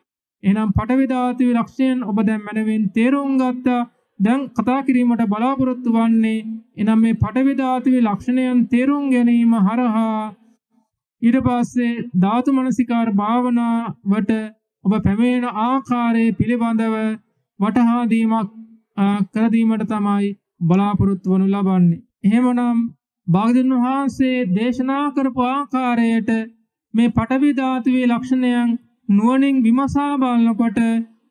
එහෙනම් පඨවි ධාතුවේ ලක්ෂණයන් ඔබ දැන් මනමින් තේරුම් ගත්තා. දැන් කතා කිරීමට බලාපොරොත්තු වන්නේ එනම් මේ පඨවි ධාතුවේ ලක්ෂණයන් තේරුම් ගැනීම හරහා ඊට පස්සේ ධාතු මනසිකාර භාවනාවට ඔබ පැමිණෙන ආකාරයේ පිළිබඳව වටහා දීමක් කර දීමට තමයි බලාපොරොත්තු වනු ලබන්නේ. එහෙමනම් භාග්‍යවතුන් වහන්සේ දේශනා කරපු ආකාරයට මේ පඨවි ධාතුවේ ලක්ෂණයන් නුවණින් විමසා බලනකොට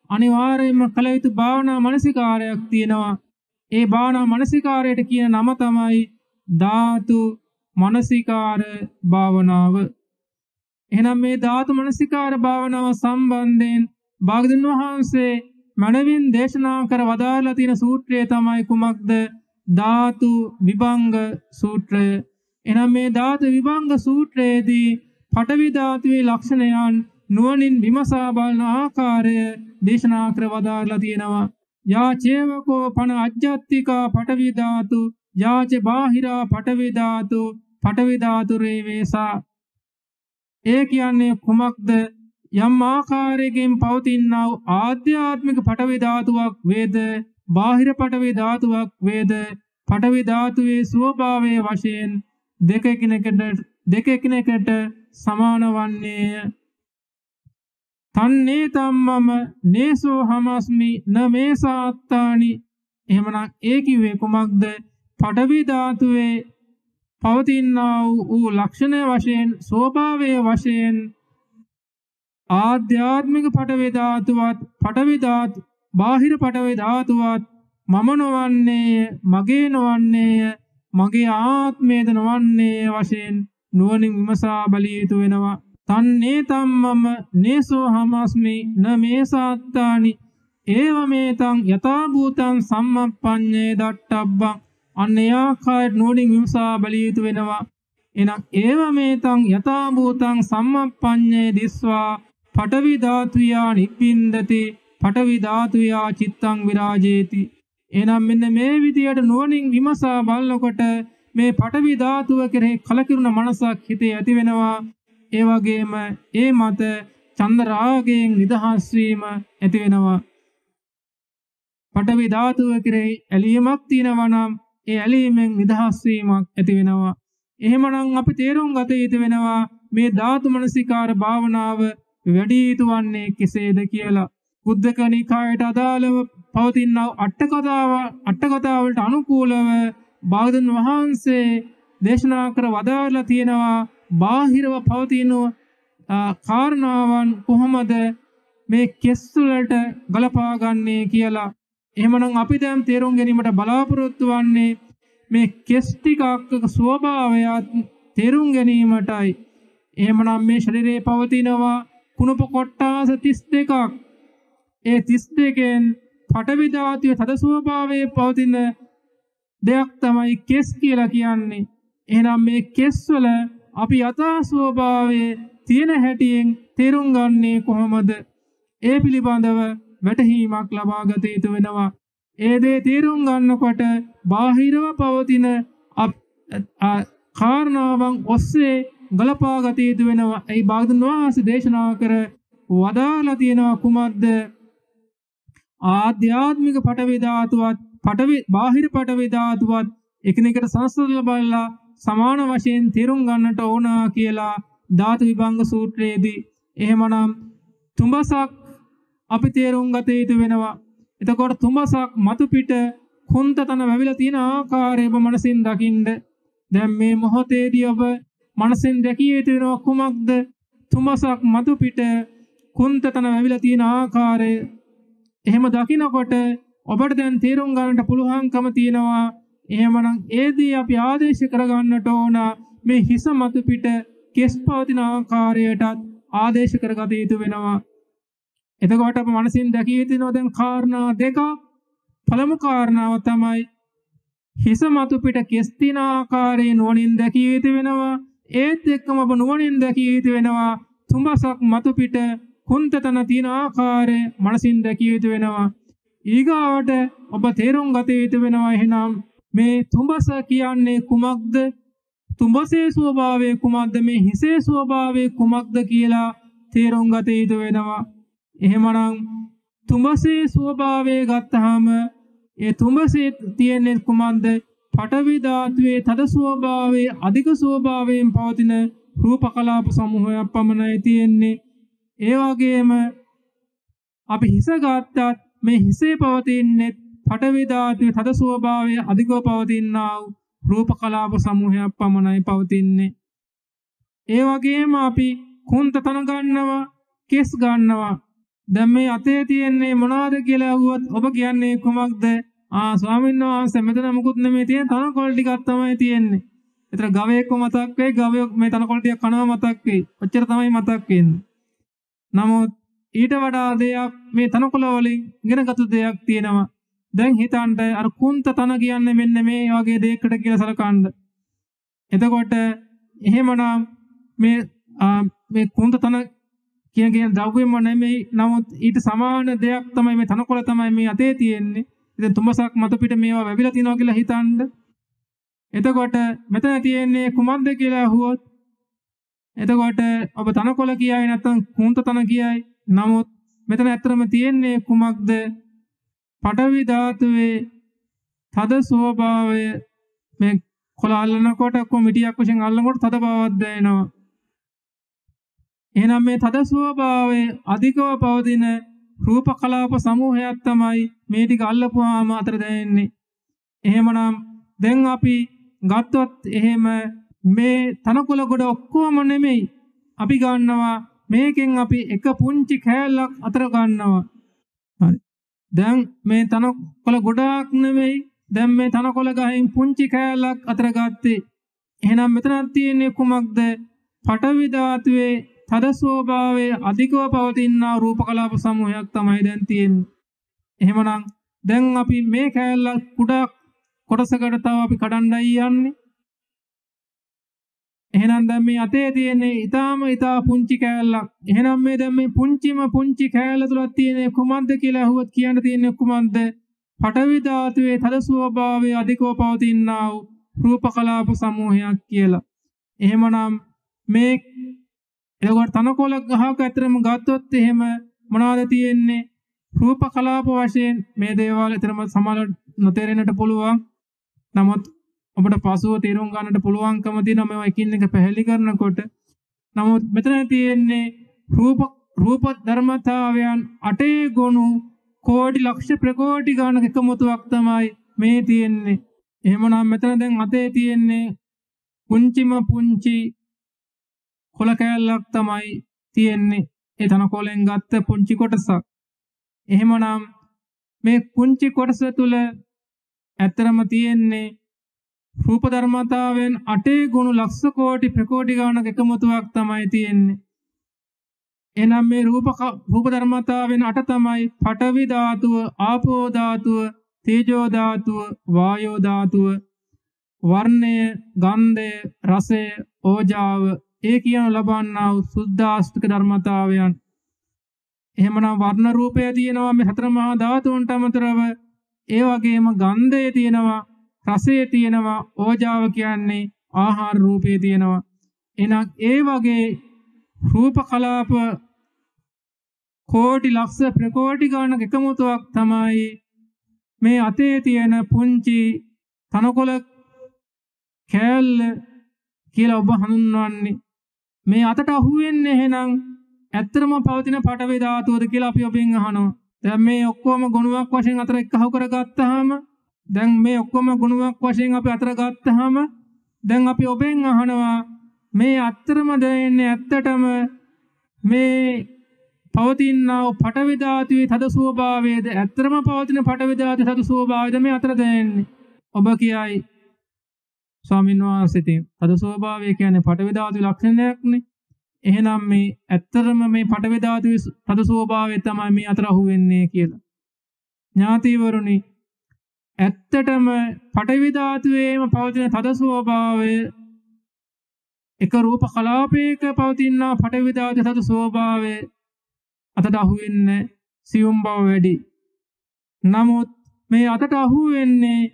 අනිවාර්යයෙන්ම කළ යුතු භාවනා මනසිකාරයක් තියෙනවා. ඒ භාවනා මනසිකාරයට කියන නම තමයි ධාතු මනසිකාර භාවනාව. එහෙනම් මේ ධාතු මනසිකාර භාවනාව සම්බන්ධයෙන් භාග්‍යවතුන් වහන්සේ මනවින් දේශනා කර වදාළා තියෙන සූත්‍රය තමයි කුමක්ද? ධාතු විභංග සූත්‍රය. එහෙනම් මේ ධාතු විභංග සූත්‍රයේදී පඨවි ධාතුවේ ලක්ෂණයන් නුවණින් විමසා බලන ආකාරය දේශනා කර වදාළා තියෙනවා. යා චේවකෝ පන අජ්ජත්තිකා පඨවි ධාතු යාච බාහිරා පඨවි ධාතු පඨවි ධාතු රේවේසා. ඒ කියන්නේ කුමක්ද? යම් ආකාරයකින් පවතිනා වූ ආධ්‍යාත්මික පඨවි ධාතුවක් වේද බාහිර පඨවි ධාතුවක් වේද පඨවි ධාතුවේ ස්වභාවයේ වශයෙන් දෙක එකිනෙකට සමාන වන්නේය. තන්නේ තම්මම නේසෝ හමස්මි න මේසාත්තානි. එහෙමනම් ඒ කිව්වේ කුමක්ද? පඨවි ධාතුවේ පවතිනා වූ ලක්ෂණ වශයෙන් ස්වභාවයේ වශයෙන් ආධ්‍යාත්මික පඨවි ධාතුවත් පඨවි ධාතු බාහිර පඨවි ධාතුවත් මම නොවන්නේය, මගේ නොවන්නේය, මගේ ආත්මයද නොවන්නේය වශයෙන් නුවණින් විමසා බැලිය යුතු වෙනවා. තන්නේ තම්මම නේසෝ හමස්මි න මේසාත්තානි ඒව මේතං යථා භූතං සම්මප්පඤ්ඤේ දට්ඨබ්බං. අන්නේ ආකාරයට නුවණින් විමසා බැලිය යුතු වෙනවා. එහෙනම් ඒව මේතං යථා භූතං සම්මප්පඤ්ඤේ දිස්වා පඨවි ධාතුයා නිබ්බින්දති පඨවි ධාතුයා චිත්තං විරාජේති. එහෙනම් මෙන්න මේ විදියට නුවණින් විමසා බලනකොට මේ පඨවි ධාතුව කෙරෙහි කලකිරුණ මනසක් හිතේ ඇති වෙනවා. ඒ වගේම ඒ මත චන්ද රාගයෙන් නිදහස් වීම ඇති වෙනවා. පඨවි ධාතුව කෙරෙහි ඇලීමක් තියෙනවා නම් ඒ ඇලීමෙන් නිදහස් වීමක් ඇති වෙනවා. එහෙමනම් අපි තේරුම් ගත යුතු වෙනවා මේ ධාතු මනසිකාර භාවනාව වැඩි යුතු වන්නේ කෙසේද කියලා. බුද්ධක නිකායට අදාළව පවතින අටකතාවලට අනුකූලව භාග්‍යවතුන් වහන්සේ දේශනා කර වදාළා තියෙනවා බාහිරව පවතින කාරණාවන් කොහොමද මේ කෙස් වලට ගලපා ගන්නේ කියලා. එහෙමනම් අපි දැන් තේරුම් ගැනීමට බලාපොරොත්තු වන්නේ මේ කෙස් ටිකක ස්වභාවයත් තේරුම් ගැනීමටයි. එහෙමනම් මේ ශරීරයේ පවතිනවා කුණප කොට්ටාස 32ක්. ඒ 32න් පඨවි ධාතුවේ තද ස්වභාවයේ පවතින දෙයක් තමයි කෙස් කියලා කියන්නේ. එහෙනම් මේ කෙස් වල අපි යථා ස්වභාවයේ තියෙන හැටියෙන් තේරුම් ගන්නේ කොහොමද? ඒ පිළිබඳව වැටහීමක් ලබා ගත යුතු වෙනවා. ඒ දේ තේරුම් ගන්නකොට බාහිරව පවතින කාරණාවන් ඔස්සේ ගලපා ගත යුතු වෙනවා. ඒ භාග්‍යවතුන් වහන්සේ දේශනා කර වදාලා තියෙනවා කුමක්ද? ආධ්‍යාත්මික පඨවි ධාතුවත් බාහිර පඨවි ධාතුවත් එකිනෙකට සංස්කෘත බලලා සමාන වශයෙන් තේරුම් ගන්නට ඕන කියලා ධාතු විභංග සූත්‍රයේදී. එහෙමනම් තුඹසක් අපි තේරුම් ගත යුතු වෙනවා. එතකොට තුඹසක් මතු පිට කුන්තතන වැවිලා තියෙන ආකාරය ඔබ මනසින් දකින්න. දැන් මේ මොහොතේදී ඔබ මනසින් දැකිය යුතු වෙනවා කුමක්ද? තුඹසක් මතු පිට කුන්තතන වැවිලා තියෙන ආකාරය. එහෙම දකිනකොට ඔබට දැන් තේරුම් ගන්නට පුළුවන්කම තියෙනවා. එහෙමනම් ඒදී අපි ආදේශ කරගන්නට ඕන මේ හිස මතු පිට කෙස් පවතින ආකාරයටත් ආදේශ කරගත යුතු වෙනවා. එතකොට අප මනසින් දැකිය යුතු වෙනවා දැන් කාරණා දෙකක්. පළමු කාරණාව තමයි හිස මතු පිට කෙස් තින ආකාරයෙන් නුවණින් දැකිය යුතු වෙනවා. ඒත් එක්කම ඔබ නුවණින් දැකිය යුතු වෙනවා තුඹසක් මතු පිට කුන්තතන තියෙන ආකාරය මනසින් දැකිය යුතු වෙනවා. ඊගාවට ඔබ තේරුම් ගත යුතු වෙනවා එහෙනම් මේ තුඹස කියන්නේ කුමක්ද? තුඹසේ ස්වභාවය කුමක්ද? මේ හිසේ ස්වභාවය කුමක්ද කියලා තේරුම් ගත යුතු වෙනවා. එහෙමනම් තුඹසේ ස්වභාවය ගත්තාම ඒ තුඹසේ තියෙන්නේ කුමක්ද? පඨවි ධාතුවේ තද ස්වභාවයේ අධික ස්වභාවයෙන් පවතින රූප කලාප සමූහයක් පමණයි තියෙන්නේ. ඒ වගේම අපි හිස ගත්තත් මේ හිසේ පවතින්නේ පඨවි ධාතුවේ තද ස්වභාවයේ අධිකව පවතිනා රූප කලාප සමූහයක් පමණයි පවතින්නේ. ඒ වගේම අපි කුන්ත තන ගන්නවා, කෙස් ගන්නවා. දැන් මේ අතේ තියෙන්නේ මොනවද කියලා අහුවත් ඔබ කියන්නේ කුමක්ද? ස්වාමීන් වහන්සේ මෙතන මොකුත් නෙමෙයි තියෙන්නේ, තනකොළ ටිකක් තමයි තියෙන්නේ. ඒතර ගවයෙක්ව මතක් වෙයි, ගවයෙක් මේ තනකොළ ටික කනවා මතක් වෙයි. ඔච්චර තමයි මතක් වෙන්නේ. නමුත් ඊට වඩා දෙයක් මේ තනකොළ වලින් ඉගෙනගත්තු දෙයක් තියෙනවා. දැන් හිතන්න අර කුන්ත තන කියන්නේ මෙන්න මේ වගේ දෙයකට කියලා සලකන්න. එතකොට එහෙමනම් මේ කුන්ත තන කියන ද්‍රව්‍යම නෙමෙයි, නමුත් ඊට සමාන දෙයක් තමයි මේ තනකොළ තමයි මේ අතේ තියෙන්නේ. ඉතින් තුඹසක් මත පිට මේවා වැවිලා තියනවා කියලා හිතන්න. එතකොට මෙතන තියෙන්නේ කුමක්ද කියලා අහුවොත් එතකොට ඔබ තනකොළ කියයි නැත්නම් කුන්ත තන කියයි. නමුත් මෙතන ඇත්තටම තියෙන්නේ කුමක්ද? පඨවි ධාතුවේ තද ස්වභාවය. මේ කොළ අල්ලනකොට කොමිටියක් වශයෙන් අල්ලනකොට තද බවක් දැනෙනවා. එහෙනම් මේ තද ස්වභාවයේ අධිකව පවතින රූප කලාප සමූහයක් තමයි මේ ටික අල්ලපුවාම අතර දැනෙන්නේ. එහෙමනම් දැන් අපි ගත්තොත් එහෙම මේ තනකොළ ගොඩ ඔක්කොම නෙමෙයි අපි ගන්නවා, මේකෙන් අපි එක පුංචි කෑල්ලක් අතර ගන්නවා. හරි. දැන් මේ තනකොළ ගොඩක් නෙමෙයි, දැන් මේ තනකොළ ගහෙන් පුංචි කෑල්ලක් අතර ගත්තේ. එහෙනම් මෙතන තියෙන්නේ කුමක්ද? පඨවි ධාතුවේ තද ස්වභාවයේ අධිකව පවතිනා රූප කලාප සමූහයක් තමයි දැන් තියෙන්නේ. එහෙමනම් දැන් අපි මේ කෑල්ල කුඩා කොටසකට තව අපි කඩන්නයි යන්නේ. එහෙනම් දැන් මේ අතේ තියෙන්නේ ඊටාම පුංචි කෑල්ලක්. එහෙනම් මේ දැන් මේ පුංචි කෑල්ල තුල තියෙන කුමක්ද කියලා අහුවත් කියන්න තියෙන්නේ කුමක්ද? පඨවි ධාතුවේ තද ස්වභාවයේ අධිකව පවතිනා රූප කලාප සමූහයක් කියලා. එහෙමනම් මේ එතකොට තනකොළ ගහක ඇතරම ගත්තොත් එහෙම මොනවද තියෙන්නේ? රූප කලාප වශයෙන් මේ දේවල් ඇතරම සමහර නොතේරෙන්නට පුළුවන්. නමුත් ඔබට පසුව තේරුම් ගන්නට පුළුවන්කම තියෙනවා මේවා එකින් එක පැහැදිලි කරනකොට. නමුත් මෙතන තියෙන්නේ රූප ධර්මතාවයන් 8 ගොනු කෝටි ලක්ෂ ප්‍රකෝටි ගණනක එකමුතුවක් තමයි මේ තියෙන්නේ. එහෙමනම් මෙතන දැන් අතේ තියෙන්නේ පුංචි කොළ කෑල්ලක් තමයි තියෙන්නේ. ඒ තනකොළෙන් ගත්ත පුංචි කොටසක්. එහෙමනම් මේ පුංචි කොටස තුල ඇත්තරම තියෙන්නේ රූප ධර්මතාවයන් 8 ගුණ ලක්ෂ කෝටි ප්‍රකෝටි ගණනක එකමුතුවක් තමයි තියෙන්නේ. එහෙනම් මේ රූප ධර්මතාවයන් 8 තමයි පඨවි ධාතුව, ආපෝ ධාතුව, තේජෝ ධාතුව, වායෝ ධාතුව, වර්ණය, ගන්ධය, රසය, ඕජාව ඒ කියන ලබන්නා වූ සුද්ධාස්තික ධර්මතාවයන්. එහෙමනම් වර්ණ රූපය තියෙනවා මේ හතර මහා ධාතුන්ට අමතරව. ඒ වගේම ගන්ධය තියෙනවා, රසය තියෙනවා, ඕජාව කියන්නේ ආහාර රූපය තියෙනවා. එහෙනම් ඒ වගේ රූප කලාප කෝටි ලක්ෂ ප්‍රකෝටි ගණනක එකමුතුවක් තමයි මේ අතේ තියෙන පුංචි තනකොළ කෑල්ල කියලා ඔබ හඳුන්වන්නේ. මේ අතට අහුවෙන්නේ එහෙනම් ඇත්තටම පවතින පඨවි ධාතුවද කියලා අපි ඔබෙන් අහනවා. දැන් මේ ඔක්කොම ගුණයක් වශයෙන් අතර එක්කහුව කරගත්තාම දැන් මේ ඔක්කොම ගුණයක් වශයෙන් අපි අතර ගත්තාම දැන් අපි ඔබෙන් අහනවා මේ අත්‍තරම දැනෙන්නේ ඇත්තටම මේ පවතිනා පඨවි ධාතුවේ තද ස්වභාවයේද ඇත්තටම පවතින පඨවි ධාතුවේ තද ස්වභාවයද මේ අතර දැනෙන්නේ? ඔබ කියයි ස්වාමීන් වහන්සේ තද ස්වභාවය කියන්නේ පඨවි ධාතුවේ ලක්ෂණයක්නේ. එහෙනම් මේ ඇත්තටම මේ පඨවි ධාතුවේ තද ස්වභාවය තමයි මේ අතර අහුවෙන්නේ කියලා. ඥාතිවරුනි, ඇත්තටම පඨවි ධාතුවේම පවතින තද ස්වභාවය එක රූප කලාපයක පවතින පඨවි ධාතුවේ තද ස්වභාවය අතට අහු වෙන්නේ සියුම් බව වැඩි. නමුත් මේ අතට අහු වෙන්නේ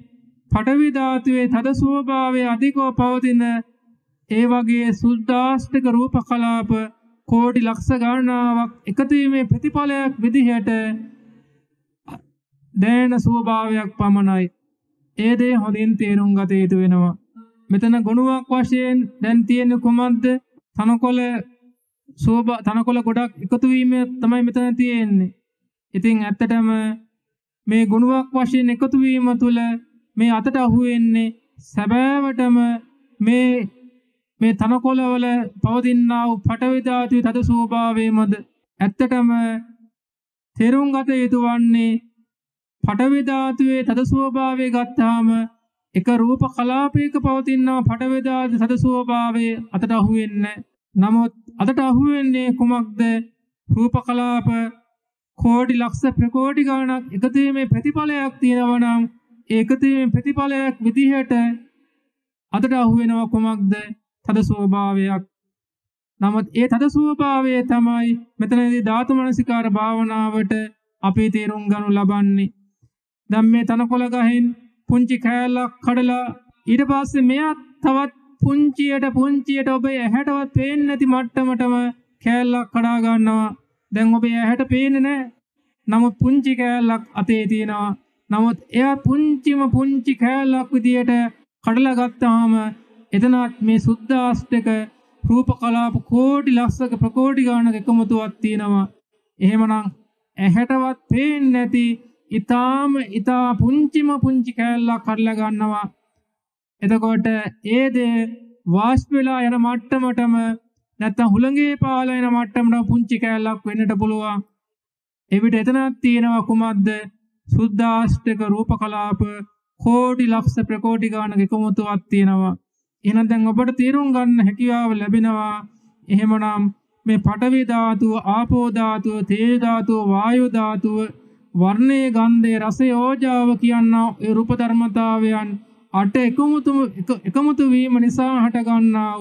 පඨවි ධාතුවේ තද ස්වභාවය අධිකව පවතින ඒ වගේ සුද්ධාෂ්ටක රූප කලාප කෝටි ලක්ෂ ගණනාවක් එකතු වීමේ ප්‍රතිඵලයක් විදිහට දැනෙන ස්වභාවයක් පමණයි. ඒ දේ හොඳින් තේරුම් ගත යුතු වෙනවා. මෙතන ගුණයක් වශයෙන් දැන් තියෙන කුමක්ද? තනකොළ ගොඩක් එකතු වීම තමයි මෙතන තියෙන්නේ. ඉතින් ඇත්තටම මේ ගුණයක් වශයෙන් එකතු වීම තුළ මේ අතට අහු වෙන්නේ සැබෑවටම මේ තනකොළ වල පවතිනා වූ පඨවි ධාතුවේ තද ස්වභාවයමද? ඇත්තටම තේරුම් ගත යුතු වන්නේ පඨවි ධාතුවේ තද ස්වභාවය ගත්තාම එක රූප කලාපයක පවතිනා පඨවි ධාතුවේ තද ස්වභාවය අතට අහු වෙන්නේ. නමුත් අතට අහු වෙන්නේ කුමක්ද? රූප කලාප කෝටි ලක්ෂ ප්‍රකෝටි ගණනක් එකතු වීමේ ප්‍රතිඵලයක් තියෙනවා නම් ඒ එකතු වීමේ ප්‍රතිඵලයක් විදිහට අතට අහු වෙනවා කුමක්ද? තද ස්වභාවයක්. නමුත් ඒ තද ස්වභාවය තමයි මෙතනදී ධාතු මනසිකාර භාවනාවට අපි තේරුම් ගනු ලබන්නේ. දැන් මේ තනකොළ ගහෙන් පුංචි කෑල්ලක් කඩලා ඊට පස්සේ මෙයා තවත් පුංචියට ඔබේ ඇහැටවත් පේන්නේ නැති මට්ටමටම කෑල්ලක් කඩා ගන්නවා. දැන් ඔබේ ඇහැට පේන්නේ නැහැ. නමුත් පුංචි කෑල්ලක් අතේ තියෙනවා. නමුත් එයා පුංචි කෑල්ලක් විදියට කඩලා ගත්තාම එතනත් මේ සුද්ධාෂ්ටක රූප කලාප කෝටි ලක්ෂක ප්‍රකෝටි ගණනක එකමුතුවක් තියෙනවා. එහෙමනම් ඇහැටවත් පේන්නේ නැති ඊටා පුංචි කෑල්ලක් කඩලා ගන්නවා. එතකොට ඒ දේ වාෂ්ප වෙලා යන මට්ටමටම නැත්තම් හුළඟේ පාලා යන මට්ටමට පුංචි කෑල්ලක් වෙන්නට පුළුවන්. එවිට එතනක් තියෙනවා කුමක්ද? සුද්ධාෂ්ටක රූප කලාප කෝටි ලක්ෂ ප්‍රකෝටි ගණනක එකමුතුවක් තියෙනවා. එහෙනම් දැන් ඔබට තේරුම් ගන්න හැකියාව ලැබෙනවා. එහෙමනම් මේ පඨවි ධාතුව, ආපෝ ධාතුව, තේජ ධාතුව, වායු ධාතුව, වර්ණයේ ගන්ධයේ රසයේ ඕජාව කියනා ඒ රූප ධර්මතාවයන් අට එකමුතු වීම නිසා හට ගන්නා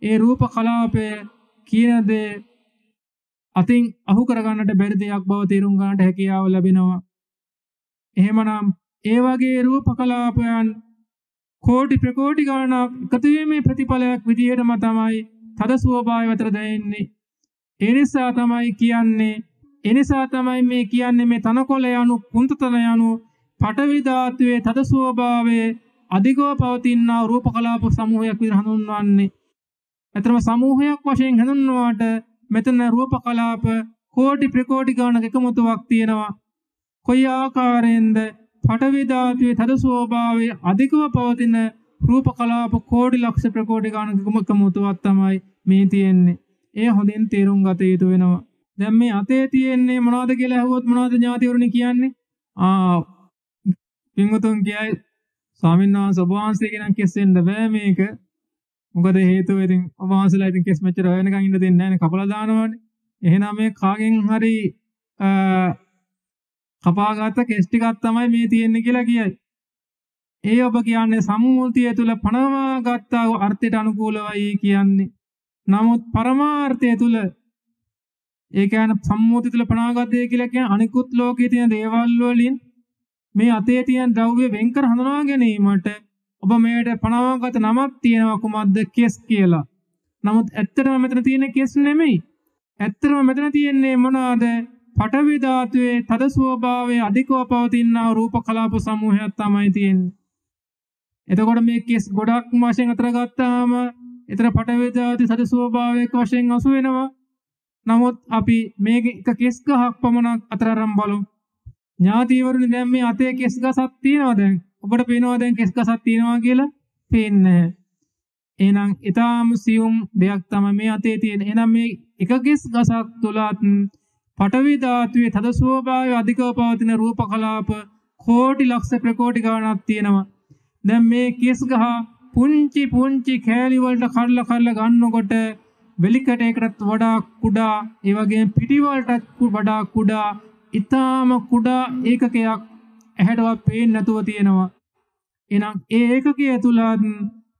ඒ රූප කලාපය කියන දේ අතින් අහු කරගන්නට බැරි දෙයක් බව තේරුම් ගන්නට හැකියාව ලැබෙනවා. එහෙමනම් ඒ වගේ රූප කලාපයන් කෝටි ප්‍රකෝටි ගණනක් එකතු වීමේ ප්‍රතිඵලයක් විදිහටම තමයි තද ස්වභාවය අතර දැනෙන්නේ. ඒ නිසා තමයි මේ කියන්නේ මේ තනකොළ යනු කුන්තතන යනු පඨවි ධාතුවේ තද ස්වභාවයේ අධිකව පවතිනා රූප කලාප සමූහයක් විදිහට හඳුන්වන්නේ. අතරම සමූහයක් වශයෙන් හඳුන්වනවාට මෙතන රූප කලාප කෝටි ප්‍රකෝටි ගණනක එකමුතුවක් තියෙනවා. කොයි ආකාරයෙන්ද? පඨවි ධාතුවේ තද ස්වභාවයේ අධිකව පවතින රූප කලාප කෝටි ලක්ෂ ප්‍රකෝටි ගණනක එකමුතුවක් තමයි මේ තියෙන්නේ. ඒ හොඳින් තේරුම් ගත යුතු වෙනවා. දැන් මේ අතේ තියෙන්නේ මොනවද කියලා අහුවොත් මොනවද ඥාතිවරුනි කියන්නේ? පින්වතුන් කියයි ස්වාමීන් වහන්සේ ඔබ වහන්සේගේ නම් කෙස්සෙන්න බෑ මේක. මොකද හේතුව ඉතින් ඔබ වහන්සේලා ඉතින් කෙස් මෙච්චර වෙනකන් ඉන්න දෙන්නේ නැහැ නේ, කපලා දානවානේ. එහෙනම් මේ කාගෙන් හරි කපාගත්ත කෙස් ටිකක් තමයි මේ තියෙන්නේ කියලා කියයි. ඒ ඔබ කියන්නේ සම්මුතිය තුල පනවාගත්ත අර්ථයට අනුකූලවයි කියන්නේ. නමුත් පරමාර්ථය තුල ඒ කියන්නේ සම්මුතිය තුල පනවාගත්තේ කියලා කියන්නේ අනිකුත් ලෝකයේ තියෙන දේවල් වලින් මේ අතේ තියෙන ද්‍රව්‍ය වෙන්කර හඳුනා ගැනීමට ඔබ මේකට පනවාගත නමක් තියෙනවා කුමක්ද? කෙස් කියලා. නමුත් ඇත්තටම මෙතන තියෙන කෙස් නෙමෙයි. ඇත්තටම මෙතන තියෙන්නේ මොනවාද? පඨවි ධාතුවේ තද ස්වභාවයේ අධිකව පවතිනා රූප කලාප සමූහයක් තමයි තියෙන්නේ. එතකොට මේ කෙස් ගොඩක් වශයෙන් අතර ගත්තාම එතන පඨවි ධාතුවේ තද ස්වභාවයක වශයෙන් අසු වෙනවා. නමුත් අපි මේක එක කෙස් ගහක් පමණක් අතර අරන් බලමු. ඥාතිවරුනි දැන් මේ අතේ කෙස් ගසක් තියෙනවා දැන්. ඔබට පේනවා දැන් කෙස් ගසක් තියෙනවා කියලා? පේන්නේ නැහැ. එහෙනම් ඊටාම සියුම් දෙයක් තමයි මේ අතේ තියෙන. එහෙනම් මේ එක කෙස් ගසක් තුලත් පඨවි ධාතුවේ තද ස්වභාවය අධිකව පවතින රූප කලාප කෝටි ලක්ෂ ප්‍රකෝටි ගණනක් තියෙනවා. දැන් මේ කෙස් ගහ පුංචි කෑලි වලට කඩලා ගන්නකොට වෙලිකටයකටත් වඩා කුඩා, ඒ වගේම පිටි වලටත් වඩා කුඩා, ඊටාම කුඩා ඒකකයක් ඇහැටවත් පේන්නේ නැතුව තියෙනවා. එහෙනම් ඒ ඒකකය තුලත්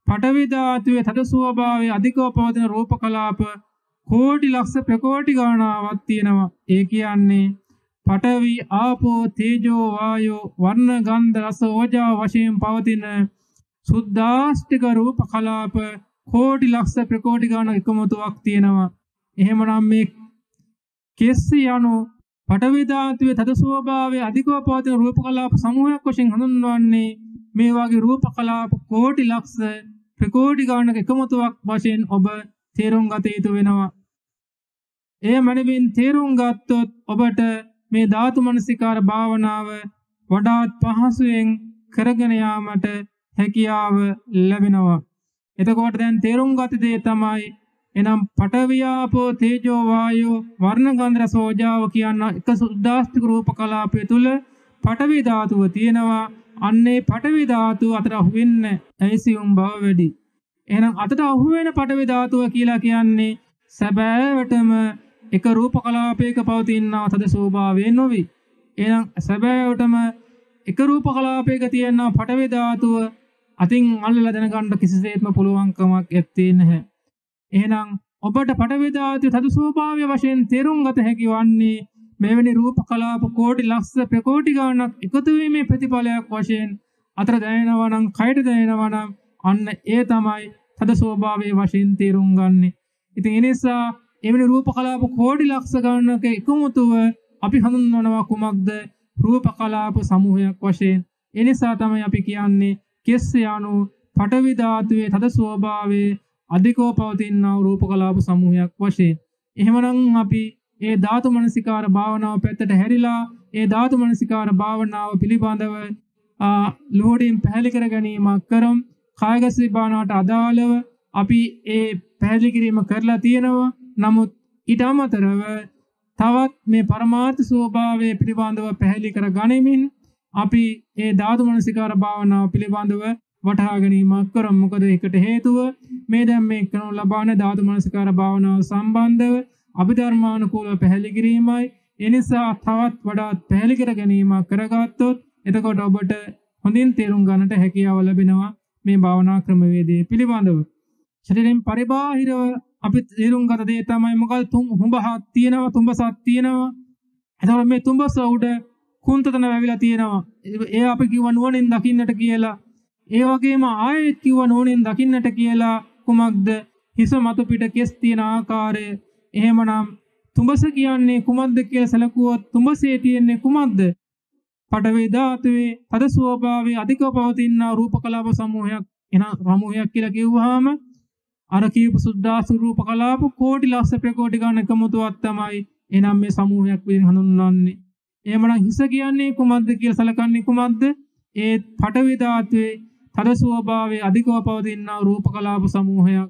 පඨවි ධාතුවේ තද ස්වභාවයේ අධිකව පවතින රූප කලාප කෝටි ලක්ෂ ප්‍රකෝටි ගණනාවක් තියෙනවා. ඒ කියන්නේ පඨවි ආපෝ තේජෝ වායෝ වර්ණ ගන්ධ රස ඕජා වශයෙන් පවතින සුද්ධාෂ්ටික රූප කලාප කෝටි ලක්ෂ ප්‍රකෝටි ගණන එකමුතුවක් තියෙනවා. එහෙමනම් මේ කෙස් යනු පඨවි ධාතුවේ තද ස්වභාවයේ අධිකව පවතින රූප කලාප සමූහයක් වශයෙන් හඳුන්වන්නේ මේ වගේ රූප කලාප කෝටි ලක්ෂ ප්‍රකෝටි ගණනක එකමුතුවක් වශයෙන් ඔබ තේරුම් ගත යුතු වෙනවා. එය මනමින් තේරුම් ගත්තොත් ඔබට මේ ධාතු මනසිකාර භාවනාව වඩාත් පහසුවෙන් කරගෙන යාමට හැකියාව ලැබෙනවා. එතකොට දැන් තේරුම් ගත දේ තමයි එනම් පඨවි ආපෝ තේජෝ වායෝ වර්ණ ගන්ධ රස ඕජාව කියන එක සුද්ධාස්තික රූප කලාපය තුල පඨවි ධාතුව තියෙනවා. අන්නේ පඨවි ධාතුව අතර අහුවෙන්නේ ඇයිසියුම් බව වැඩි. එහෙනම් අතට අහුවෙන පඨවි ධාතුව කියලා කියන්නේ සැබෑවටම එක රූප කලාපයක පවතින තද ස්වභාවයෙන් නොවේ. එහෙනම් සැබෑවටම එක රූප කලාපයක තියෙන පඨවි ධාතුව අතින් අල්ලලා දැනගන්න කිසිසේත්ම පුළුවන්කමක් ඇත්තේ නැහැ. එහෙනම් ඔබට පඨවි ධාතුවේ තද ස්වභාවය වශයෙන් තේරුම් ගත හැකි වන්නේ මෙවැනි රූප කලාප කෝටි ලක්ෂ ප්‍රකෝටි ගණනක් එකතු වීමේ ප්‍රතිඵලයක් වශයෙන් අතර දැනෙනවා නම් කයට දැනෙනවා නම් අන්න ඒ තමයි තද ස්වභාවයේ වශයෙන් තේරුම් ගන්නෙ. ඉතින් ඒ නිසා එවැනි රූප කලාප කෝටි ලක්ෂ ගණනක එකමුතුව අපි හඳුන්වනවා කුමක්ද? රූප කලාප සමූහයක් වශයෙන්. ඒ නිසා තමයි අපි කියන්නේ කෙස් යනු පඨවි ධාතුවේ තද ස්වභාවයේ අධිකව පවතින රූප කලාප සමූහයක් වශයෙන්. එහෙමනම් අපි ඒ ධාතු මනසිකාර භාවනාව පැත්තට හැරිලා ඒ ධාතු මනසිකාර භාවනාව පිළිබඳව ලෝඩින් පැහැදිලි කර ගැනීමක් කරමු. කායගත භාවනාවට අදාළව අපි ඒ පැහැදිලි කිරීම කරලා තියෙනවා. නමුත් ඊට අමතරව තවත් මේ පරමාර්ථ ස්වභාවය පිළිබඳව පැහැදිලි කර ගනිමින් අපි ඒ ධාතු මනසිකාර භාවනාව පිළිබඳව වටහා ගැනීමක් කරමු. මොකද ඒකට හේතුව මේ දැන් මේ කරනු ලබන ධාතු මනසිකාර භාවනාව සම්බන්ධව අභිධර්මානුකූලව පැහැදිලි කිරීමයි. ඒ නිසා තවත් වඩාත් පැහැදිලි කර ගැනීමක් කරගත්තොත් එතකොට ඔබට හොඳින් තේරුම් ගන්නට හැකියාව ලැබෙනවා මේ භාවනා ක්‍රමවේදය පිළිබඳව. ශරීරයෙන් පරිබාහිරව අපි තේරුම් ගත දේ තමයි මොකද හුඹහක් තියෙනවා, තුඹසක් තියෙනවා. එතකොට මේ තුඹස උඩ කුන්තතන වැවිලා තියෙනවා. ඒ අපි කිව්ව නුවණින් දකින්නට කියලා. ඒ වගේම ආයෙත් කිව්ව නුවණින් දකින්නට කියලා කුමක්ද? හිස මතු පිට කෙස් තියෙන ආකාරය. එහෙමනම් තුඹස කියන්නේ කුමක්ද කියලා සැලකුවොත් තුඹසේ තියෙන්නේ කුමක්ද? පඨවි ධාතුවේ තද ස්වභාවයේ අධිකව පවතින රූප කලාප සමූහයක්. එන සමූහයක් කියලා කිව්වහම අර කියපු සුද්ධාසු රූප කලාප කෝටි ලක්ෂ ප්‍රකෝටි ගණන එකමුතුවක් තමයි එනම් මේ සමූහයක් විදිහට හඳුන්වන්නේ. එහෙමනම් හිස කියන්නේ කුමක්ද කියලා සැලකන්නේ කුමක්ද? ඒ පඨවි ධාතුවේ තද ස්වභාවයේ අධිකව පවතින රූප කලාප සමූහයක්.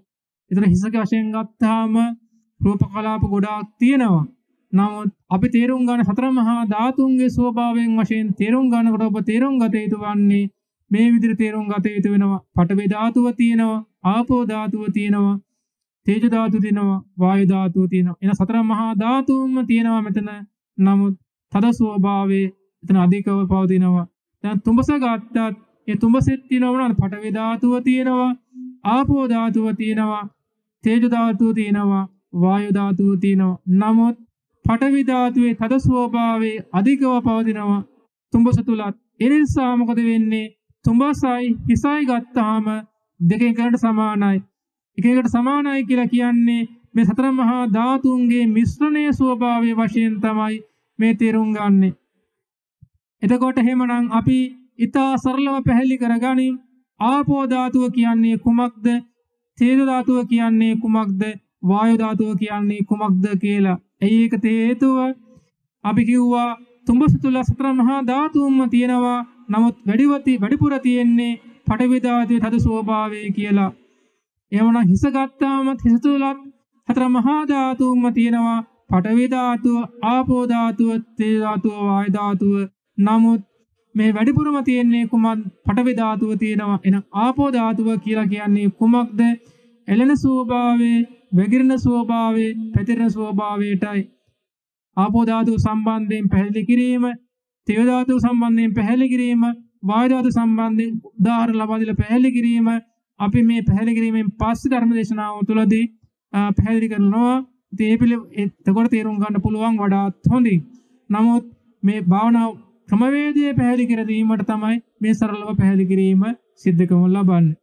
ඒතර හිසක වශයෙන් ගත්තාම රූප කලාප ගොඩාක් තියෙනවා. නමුත් අපි තේරුම් ගන්න සතර මහා ධාතුන්ගේ ස්වභාවයෙන් වශයෙන් තේරුම් ගන්නකොට ඔබ තේරුම් ගත යුතු වන්නේ මේ විදිහට තේරුම් ගත යුතු වෙනවා. පඨවි ධාතුව තියෙනවා, ආපෝ ධාතුව තියෙනවා, තේජ ධාතුව තියෙනවා, වායු ධාතුව තියෙනවා. එන සතර මහා ධාතුන්ම තියෙනවා මෙතන. නමුත් තද ස්වභාවයේ එතන අධිකව පවතිනවා. දැන් තුඹස ගත්තත් ඒ තුඹසෙත් තියෙනවා මොනවාද? පඨවි ධාතුව තියෙනවා, ආපෝ ධාතුව තියෙනවා, තේජ ධාතුව තියෙනවා, වායු ධාතුව තියෙනවා. නමුත් පඨවි ධාතුවේ තද ස්වභාවයේ අධිකව පවතිනවා තුඹස තුලත්. ඒ නිසා මොකද වෙන්නේ? තුඹසයි හිසයි ගත්තාම දෙකකට සමානයි. එකකට සමානයි කියලා කියන්නේ මේ සතර මහා ධාතුන්ගේ මිශ්‍රණයේ ස්වභාවය වශයෙන් තමයි මේ තේරුම් ගන්නෙ. එතකොට එහෙමනම් අපි ඊටා සරලව පැහැදිලි කරගනිමු. ආපෝ ධාතුව කියන්නේ කුමක්ද? තේජ ධාතුව කියන්නේ කුමක්ද? වායු ධාතුව කියන්නේ කුමක්ද කියලා. ඒකට හේතුව අපි කිව්වා තුඹස තුල සතර මහා ධාතුන්ම තියෙනවා. නමුත් වැඩිපුර තියෙන්නේ පඨවි ධාතුවේ තද ස්වභාවය කියලා. එවනම් හිස ගත්තාම හිස තුලත් සතර මහා ධාතුන්ම තියෙනවා. පඨවි ධාතුව, ආපෝ ධාතුව, තේජ ධාතුව, වායු ධාතුව. නමුත් මේ වැඩිපුරම තියෙන්නේ කුමක්ද? පඨවි ධාතුව තියෙනවා. එහෙනම් ආපෝ ධාතුව කියලා කියන්නේ කුමක්ද? එළෙන ස්වභාවයේ, වැగిරෙන ස්වභාවයේ, පැතිරෙන ස්වභාවයටයි. ආපෝ ධාතුව සම්බන්ධයෙන් පැහැදිලි කිරීම තේජෝ ධාතුව සම්බන්ධයෙන් පැහැදිලි කිරීම, වායු ධාතුව සම්බන්ධයෙන් උදාහරණ ලබා දීලා පැහැදිලි කිරීම අපි මේ පැහැදිලි කිරීමෙන් පස්සේ ධර්ම දේශනාව තුළදී පැහැදිලි කරනවා. එතකොට තේරුම් ගන්න පුළුවන් වඩාත් හොඳින්. නමුත් මේ භාවනා ක්‍රමවේදය පැහැදිලි කර දීමට තමයි මේ සරලව පැහැදිලි කිරීම සිද්ධ කරනු ලබන්නේ.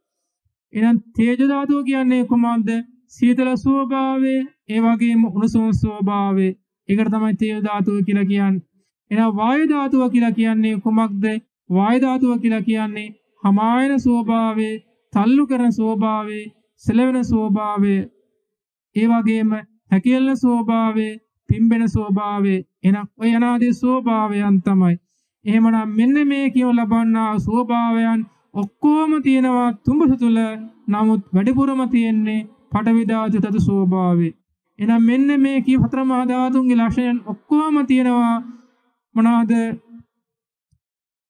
එහෙනම් තේජෝ ධාතුව කියන්නේ කොහොමද? සීතල ස්වභාවය, ඒ වගේම උණුසුම් ස්වභාවය. ඒකට තමයි තේජෝ ධාතුව කියලා කියන්නේ. එහෙනම් වායු ධාතුව කියලා කියන්නේ කොහොමද? වායු ධාතුව කියලා කියන්නේ හමායන ස්වභාවය, තල්ලු කරන ස්වභාවය, සෙලවෙන ස්වභාවය, ඒ වගේම හැකිලන ස්වභාවය, පිම්බෙන ස්වභාවය. එහෙනම් ඔය අනාදී ස්වභාවයන් තමයි. එහෙමනම් මෙන්න මේ කියව ලබන්නා ස්වභාවයන් ඔක්කොම තියෙනවා තුඹස තුල. නමුත් වැඩිපුරම තියෙන්නේ පඨවි ධාතු තද ස්වභාවය. එහෙනම් මෙන්න මේ කිය හතර මහා ධාතුන්ගේ ලක්ෂණයන් ඔක්කොම තියෙනවා මොනවාද?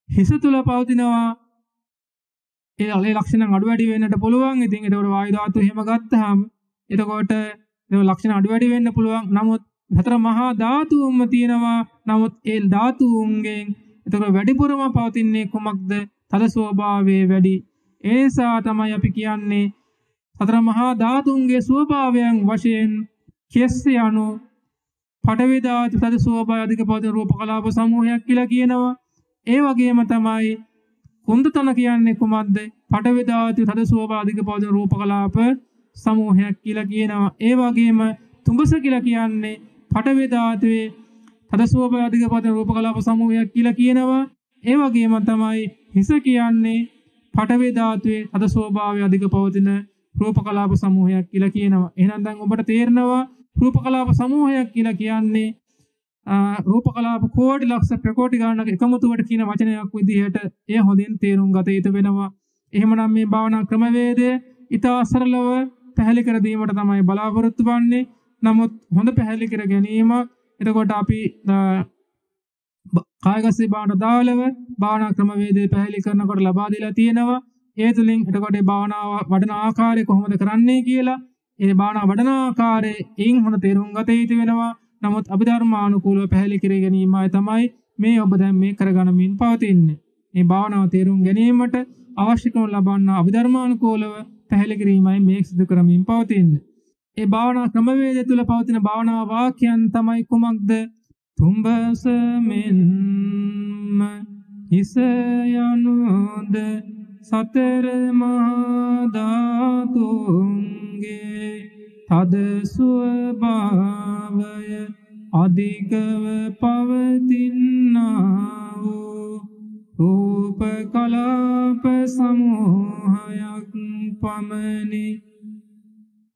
හිස තුල පවතිනවා. ඒ ලක්ෂණ අඩු වැඩි වෙන්නට පුළුවන්. ඉතින් ඒකට වායු ධාතුව එහෙම ගත්තාම එතකොට ඒ ලක්ෂණ අඩු වැඩි වෙන්න පුළුවන්. නමුත් හතර මහා ධාතුන්ම තියෙනවා. නමුත් ඒ ධාතුන්ගෙන් එතකොට වැඩිපුරම පවතින්නේ කුමක්ද? තද ස්වභාවයේ වැඩි. ඒ නිසා තමයි අපි කියන්නේ හතර මහා ධාතුන්ගේ ස්වභාවයන් වශයෙන් කෙස්සේ යනු පඨවි ධාතු තද ස්වභාවය අධික පවතින රූප කලාප සමූහයක් කියලා කියනවා. ඒ වගේම තමයි කුන්දතන කියන්නේ කුමක්ද? පඨවි ධාතු තද ස්වභාවය අධික පවතින රූප කලාප සමූහයක් කියලා කියනවා. ඒ වගේම තුඹස කියලා කියන්නේ පඨවි ධාතුවේ තද ස්වභාවය අධික පවතින රූප කලාප සමූහයක් කියලා කියනවා. ඒ වගේම තමයි හිස කියන්නේ පඨවි ධාතුවේ තද ස්වභාවය අධික පවතින රූප කලාප සමූහයක් කියලා කියනවා. එහෙනම් දැන් ඔබට තේරෙනවා රූප කලාප සමූහයක් කියලා කියන්නේ රූප කලාප කෝටි ලක්ෂ ප්‍රකෝටි ගණනක එකමුතුවට කියන වචනයක් විදිහට එය හොඳින් තේරුම් ගත යුතු වෙනවා. එහෙමනම් මේ භාවනා ක්‍රමවේදය ඉතා සරලව පැහැදිලි කර දීමට තමයි බලාපොරොත්තු වෙන්නේ. නමුත් හොඳ පැහැදිලි කර ගැනීමක් එතකොට අපි කායගත භාවනාව භාවනා ක්‍රමවේදය පැහැදිලි කරනකොට ලබා දීලා තියෙනවා. ඒ තුලින් එතකොට භාවනාව වඩන ආකාරය කොහොමද කරන්නේ කියලා ඒ භාවනා වඩන ආකාරයෙන් හොඳ තේරුම් ගත යුතු වෙනවා. නමුත් අභිධර්මානුකූලව පැහැදිලි කර ගැනීමයි තමයි මේ ඔබ දැන් මේ කරගනිමින් පවතින්නේ. මේ භාවනාව තේරුම් ගැනීමට අවශ්‍ය කරන ලබන අභිධර්මානුකූලව පැහැදිලි කිරීමයි මේ සිදු කරමින් පවතින්නේ. ඒ භාවනා ක්‍රමවේදය තුල පවතින භාවනා වාක්‍යයන් තමයි කුමක්ද? තුඹස මෙන්ම හිස යනුද සතර මහා ධාතුන්ගේ තද ස්වභාවය අධිකව පවතිනා වූ රූප කලාප සමූහයක් පමණි.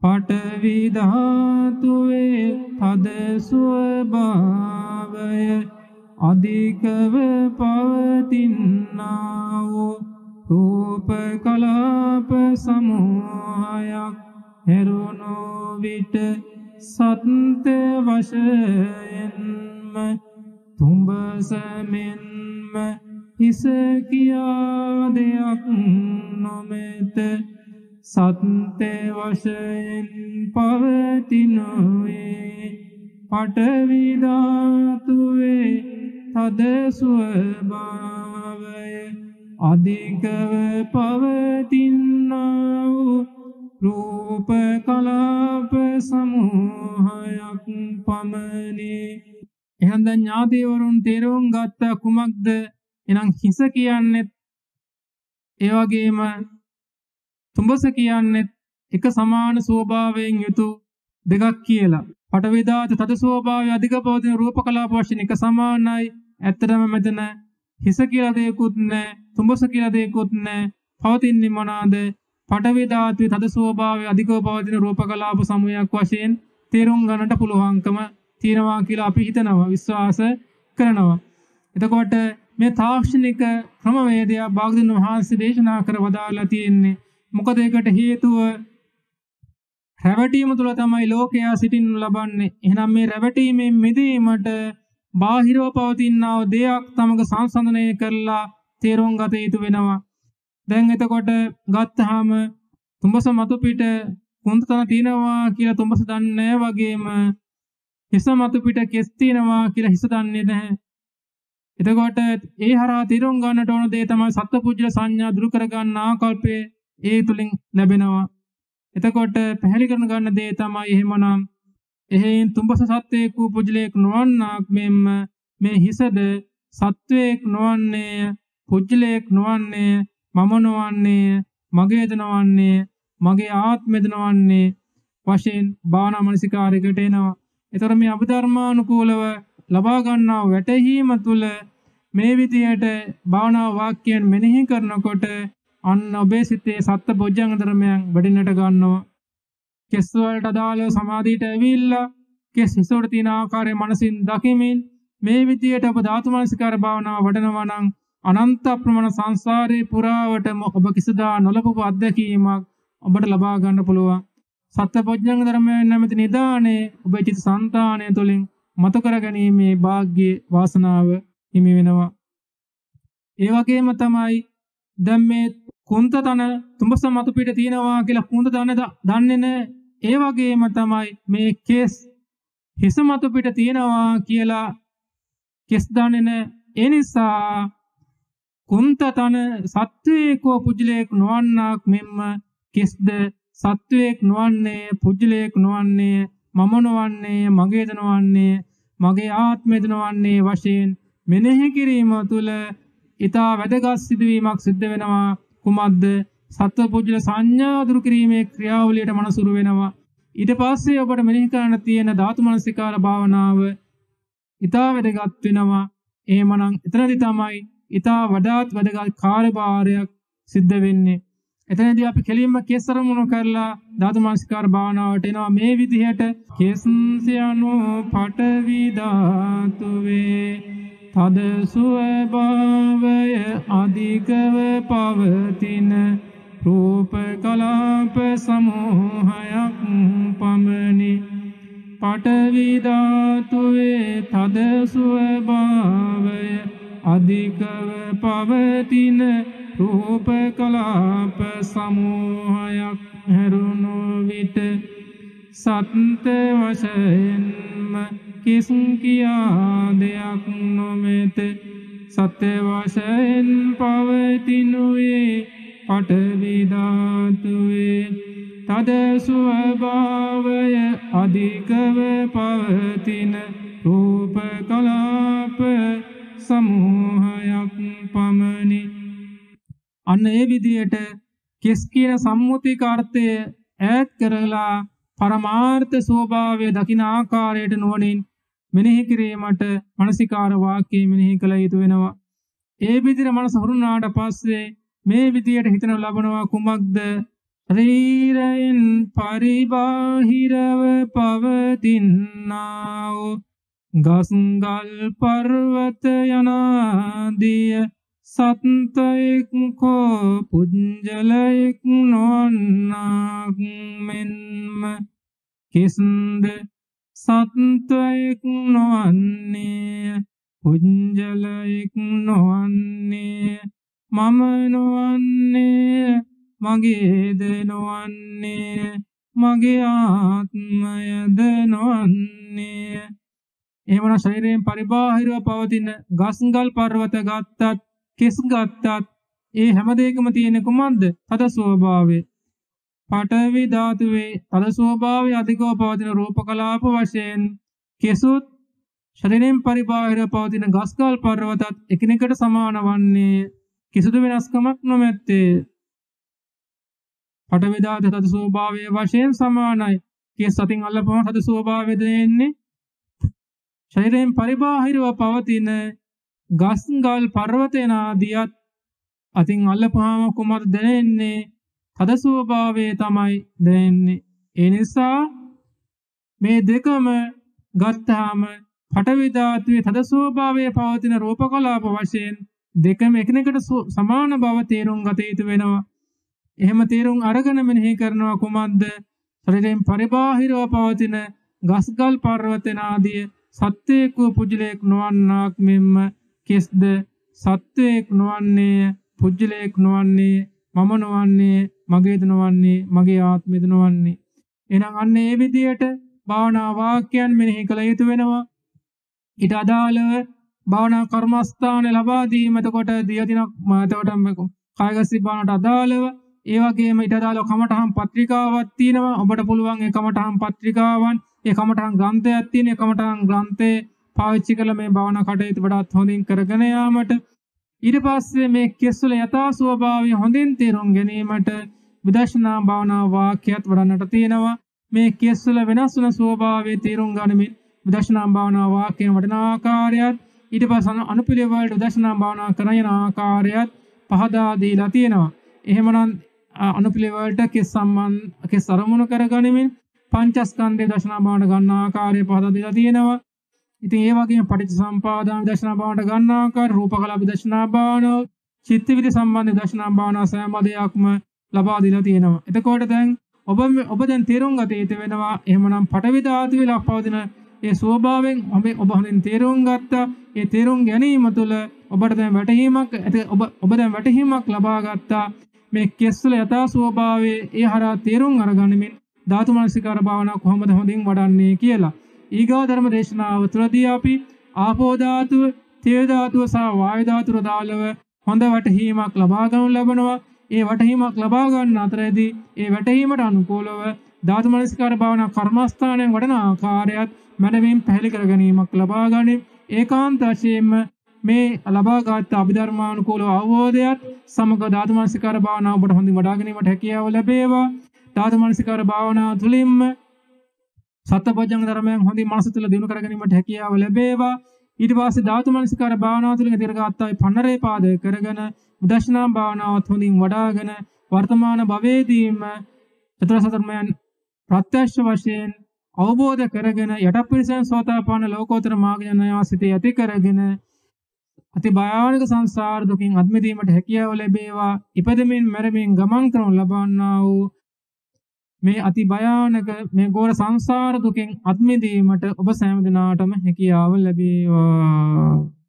පඨවි ධාතුවේ තද ස්වභාවය අධිකව පවතිනා වූ රූප කලාප සමූහයක් හැරුණු විට සත්‍ය වශයෙන්ම තුඹස මෙන්ම හිස කියා දෙයක් නොමෙත. සත්‍ය වශයෙන් පවතිනුයේ පඨවි ධාතුවේ තද ස්වභාවය අධිකව පවතිනා වූ රූප කලාප සමූහයක් පමණි. එහෙනම් දැන් ඥාතිවරුන් තේරුම් ගත්ත කුමක්ද? එහෙනම් හිස කියන්නේ ඒ වගේම තුඹස කියන්නේ එක සමාන ස්වභාවයෙන් යුතු දෙකක් කියලා. පඨවි ධාතු තද ස්වභාවය අධික පවතින රූප කලාප වශයෙන් එක සමානයි. ඇත්තටම මෙතන හිස කියලා දෙයක්වත් නැහැ, තුඹස කියලා දෙයක්වත් නැහැ. පවතින්නේ මොනවාද? පඨවි ධාතුවේ තද ස්වභාවය අධිකව පවතින රූප කලාප සමූහයක් වශයෙන් තේරුම් ගන්නට පුළුවන්කම තියෙනවා කියලා අපි හිතනවා, විශ්වාස කරනවා. එතකොට මේ තාක්ෂණික ක්‍රමවේදය භාගතුන් වහන්සේ දේශනා කර වදාලා තියෙන්නේ. මොකද ඒකට හේතුව රැවටීම තුළ තමයි ලෝකයා සිටින්නු ලබන්නේ. එහෙනම් මේ රැවටීමෙන් මිදීමට බාහිරව පවතිනා දෙයක් තමක සංසන්දනය කරලා තේරුම් ගත යුතු වෙනවා. දැන් එතකොට ගත්තාම තුඹස මතු පිට කුන්තන තියනවා කියලා තුඹස දන්නේ නැහැ වගේම හිස මතු පිට කෙස් තියනවා කියලා හිස දන්නේ නැහැ. එතකොට ඒ හරහා තීරුම් ගන්නට ඕන දේ තමයි සත්පුජ්‍යල සංඥා දුරු කර ගන්න ආකල්පය ඒ තුලින් ලැබෙනවා. එතකොට පැහැදිලි කරන ගන්න දේ තමයි එහෙමනම් එහෙන් තුඹස සත්වේක වූ පුජ්‍යලයක් නොවන්නාක් මෙම්ම මේ හිසද සත්වේක නොවන්නේ පුජ්‍යලයක් නොවන්නේ මම නොවන්නේ මගේද නොවන්නේ මගේ ආත්මෙද නොවන්නේ වශයෙන් භාවනා මනසිකාරයකට එනවා. ඒතර මේ අභිධර්මානුකූලව ලබා ගන්නා වැටහීම තුළ මේ විදියට භාවනා වාක්‍යයන් මෙනෙහි කරනකොට අන්න ඔබේ සිතේ සත්‍ය බොජ්ජංග ධර්මයන් වැඩෙන්නට ගන්නවා. කෙස් වලට අදාළව සමාධියට ඇවිල්ලා කෙස් හිසොට තියෙන ආකාරය මනසින් දකිමින් මේ විදියට ඔබ ධාතු මනසිකාර භාවනාව වඩනවා නම් අනන්ත ප්‍රමාණ සංසාරේ පුරාවටම ඔබ කිසිදා නොලබපු අත්දැකීමක් ඔබට ලබා ගන්න පුළුවන්. සත්පොඥංග ධර්මයන් නැමැති නිදානේ ඔබේ චිත්ත සංතානය තුළින් මතු කරගැනීමේ වාග්ය වාසනාව හිමි වෙනවා. ඒ වගේම තමයි දැන් මේ කුන්තතන තුඹස මතු පිට තියෙනවා කියලා කුන්තතන දන්නේ නැහැ. ඒ වගේම තමයි මේ කෙස් හිස මතු පිට තියෙනවා කියලා කෙස් දන්නේ නැහැ. ඒ නිසා කුන්තතන සත්වේකෝ පුජ්‍යලේක නොවන්නාක් මෙම්ම කෙස්ද සත්වේක නොවන්නේ පුජ්‍යලේක නොවන්නේ මම නොවන්නේ මගේද නොවන්නේ මගේ ආත්මෙද නොවන්නේ වශයෙන් මෙනෙහි කිරීම තුළ ඊතා වැදගත් සිදුවීමක් සිද්ධ වෙනවා. කුමක්ද? සත්පුජ්‍යල සංඥා දුරු කිරීමේ ක්‍රියාවලියට මනසුරු වෙනවා. ඊට පස්සේ ඔබට මෙනෙහි කරන්න තියෙන ධාතු මනසිකාර භාවනාව ඊතා වැදගත් වෙනවා. එහෙමනම් එතනදී තමයි ඊතා වඩාත් වැදගත් කාර්යභාරයක් සිද්ධ වෙන්නේ. එතනදී අපි කෙලින්ම කෙසරමුණු කරලා ධාතු මනසිකාර භාවනාවට එනවා. මේ විදිහට කෙස්යනෝ පඨවි ධාතුවේ තද ස්වභාවය අධිකව පවතින රූප කලාප සමූහයක් පමණි. පඨවි ධාතුවේ තද ස්වභාවය අධිකව පවතින රූප කලාප සමූහයක් හැරුණු විට සත්ත්‍ය වශයෙන්ම කිසිම කියා දෙයක් නොමෙත. සත්‍ය වශයෙන් පවතිනුයේ පඨවි ධාතුවේ තද ස්වභාවය අධිකව පවතින රූප කලාප සමූහයක් පමණි. අන්න ඒ විදියට කෙස් කියන සම්මුතික අර්ථය ඈත් කරලා පරමාර්ථ ස්වභාවය දකින ආකාරයට නුවණින් මෙනෙහි කිරීමට මානසිකාර වාක්‍ය මෙනෙහි කළ යුතු වෙනවා. ඒ විදිහට මනස හුරුනාට පස්සේ මේ විදියට හිතන ලබනවා කුමක්ද? ශරීරයෙන් පරිබාහිරව පවතිනා වූ ගස්ගල් පර්වත යනාදිය සත්ත්වයෙක් කෝ පුජ්‍යලයෙක් නොවන්නාක් මෙන්ම කෙස්ද සත්ත්වයෙක් නොවන්නේ පුජ්‍යලයෙක් නොවන්නේ මම නොවන්නේ මගේද නොවන්නේ මගේ ආත්මයද නොවන්නේ. එහෙමනම් ශරීරයෙන් පරිබාහිරව පවතින ගස්ගල් පර්වත ගත්තත් කෙස් ගත්තත් ඒ හැම දෙයකම තියෙන කුමක්ද? තද ස්වභාවය. පඨවි ධාතුවේ තද ස්වභාවය අධිකව පවතින රූප කලාප වශයෙන් කෙසුත් ශරීරයෙන් පරිබාහිරව පවතින ගස්ගල් පර්වතත් එකිනෙකට සමාන වන්නේ කිසිදු වෙනස්කමක් නොමැත්තේ. පඨවි ධාතු තද ස්වභාවය වශයෙන් සමානයි. කෙස් අතින් අල්ලපුවම තද ස්වභාවය දෙන්නේ ශරීරයෙන් පරිබාහිරව පවතින ගස්ගල් පර්වතයන් ආදියත් අතින් අල්ලපුවාම කුමක්ද දැනෙන්නේ? තද ස්වභාවය තමයි දැනෙන්නේ. ඒ නිසා මේ දෙකම ගත්තාම පඨවි ධාතුවේ තද ස්වභාවයේ පවතින රූප කලාප වශයෙන් දෙකම එකිනෙකට සමාන බව තේරුම් ගත යුතු වෙනවා. එහෙම තේරුම් අරගෙන මෙනෙහි කරනවා කුමක්ද? ශරීරයෙන් පරිබාහිරව පවතින ගස්ගල් පර්වතයන් ආදිය සත්වේක පුජ්‍යලේක නොවන්නාක් මෙම්ම කෙස්ද සත්වේක නොවන්නේ පුජ්‍යලේක නොවන්නේ මම නොවන්නේ මගේද නොවන්නේ මගේ ආත්මෙද නොවන්නේ. එහෙනම් අන්න ඒ විදියට භාවනා වාක්‍යයන් මෙනෙහි කළ යුතු වෙනවා. ඊට අදාළව භාවනා කර්මස්ථාන ලබා දීම එතකොට දිය දිනක් එතකොට කායගත භාවනාවට අදාළව ඒ වගේම ඊට අදාළව කමඨහම් පත්‍රිකාවක් තියෙනවා. ඔබට පුළුවන් ඒ කමඨහම් පත්‍රිකාවන් ඒ කමඨහම් ග්‍රන්ථයක් තියෙන ඒ කමඨහම් ග්‍රන්ථේ පාවිච්චි කරලා මේ භාවනා කටයුතු වඩාත් හොඳින් කරගෙන යාමට ඊට පස්සේ මේ කෙස්වල යථා ස්වභාවය හොඳින් තේරුම් ගැනීමට විදර්ශනා භාවනා වාක්‍යයත් වඩන්නට තියෙනවා. මේ කෙස්වල වෙනස් වන ස්වභාවය තේරුම් ගනිමින් විදර්ශනා භාවනා වාක්‍යයෙන් වඩන ආකාරයත් ඊට පස්සේ අනුපිළිවෙලට විදර්ශනා භාවනා කරන ආකාරයත් පහදා දීලා තියෙනවා. එහෙමනම් අනුපිළිවෙලට කෙස් අරමුණු කරගනිමින් පංචස්කන්ධේ දර්ශනා භාවනා ගන්න ආකාරය පහදා දීලා තියෙනවා. ඉතින් ඒ වගේම පටිච්චසමුපාදාන දර්ශනා භාවනාවට ගන්න ආකාර රූපකලා දර්ශනා භාවනාව චිත්තවිද සම්බන්ධ දර්ශනා භාවනාව සෑම දෙයක්ම ලබා දීලා තියෙනවා. එතකොට දැන් ඔබ දැන් තේරුම් ගත යුතු වෙනවා. එහෙමනම් පඨවි ධාතු වල පවතින ඒ ස්වභාවයෙන් ඔබ හොඳින් තේරුම් ගත්තා. ඒ තේරුම් ගැනීම තුළ ඔබට දැන් වැටහීමක් ඔබ දැන් වැටහීමක් ලබා ගත්තා. මේ කෙස්වල යථා ස්වභාවයේ ඒ හරහා තේරුම් අරගනිමින් ධාතු මනසිකාර භාවනාව කොහොමද හොඳින් වඩන්නේ කියලා. ඊගා ධර්ම දේශනාව තුළදී අපි ආපෝ ධාතුව, තේජෝ ධාතුව සහ වායු ධාතුව දාලව හොඳ වැටහීමක් ලබා ගන්න ලැබනවා. ඒ වැටහීමක් ලබා ගන්න අතරදී ඒ වැටහීමට අනුකූලව ධාතු මනසිකාර භාවනා කර්මස්ථානයෙන් වඩන ආකාරයත් මනමින් පැහැදිලි කර ගැනීමක් ලබා ගනිමින් ඒකාන්ත වශයෙන්ම මේ ලබාගත් අභිධර්මානුකූල අවබෝධයත් සමග ධාතු මනසිකාර භාවනාව ඔබට හොඳින් වඩා ගැනීමට හැකියාව ලැබේවා. ධාතු මනසිකාර භාවනාව තුළින්ම සත්පුජ්ජංග ධර්මයන් හොඳින් මනස තුළ දිනු කර ගැනීමට හැකියාව ලැබේවා. ඊට පස්සේ ධාතු මනසිකාර භාවනාව තුළින් දීර්ඝාත්තාවේ පන්නරේ පාදක කරගෙන විදර්ශනා භාවනාවත් හොඳින් වඩාගෙන වර්තමාන භවයේදීම චතුරාර්ය ධර්මයන් ප්‍රත්‍යක්ෂ වශයෙන් අවබෝධ කරගෙන යටපිරිසෙන් සෝතාපන්න ලෝකෝත්තර මාර්ග ඥානය සිතේ ඇති කරගෙන අති භයානක සංසාර දුකින් අත් මිදීමට හැකියාව ලැබේවා. ඉපදෙමින් මැරෙමින් ගමන් කරනු ලබන්නා වූ මේ අති භයානක මේ ගෝර සංසාර දුකින් අත් මිදීමට ඔබ සෑම දිනාටම හැකියාව ලැබේවා.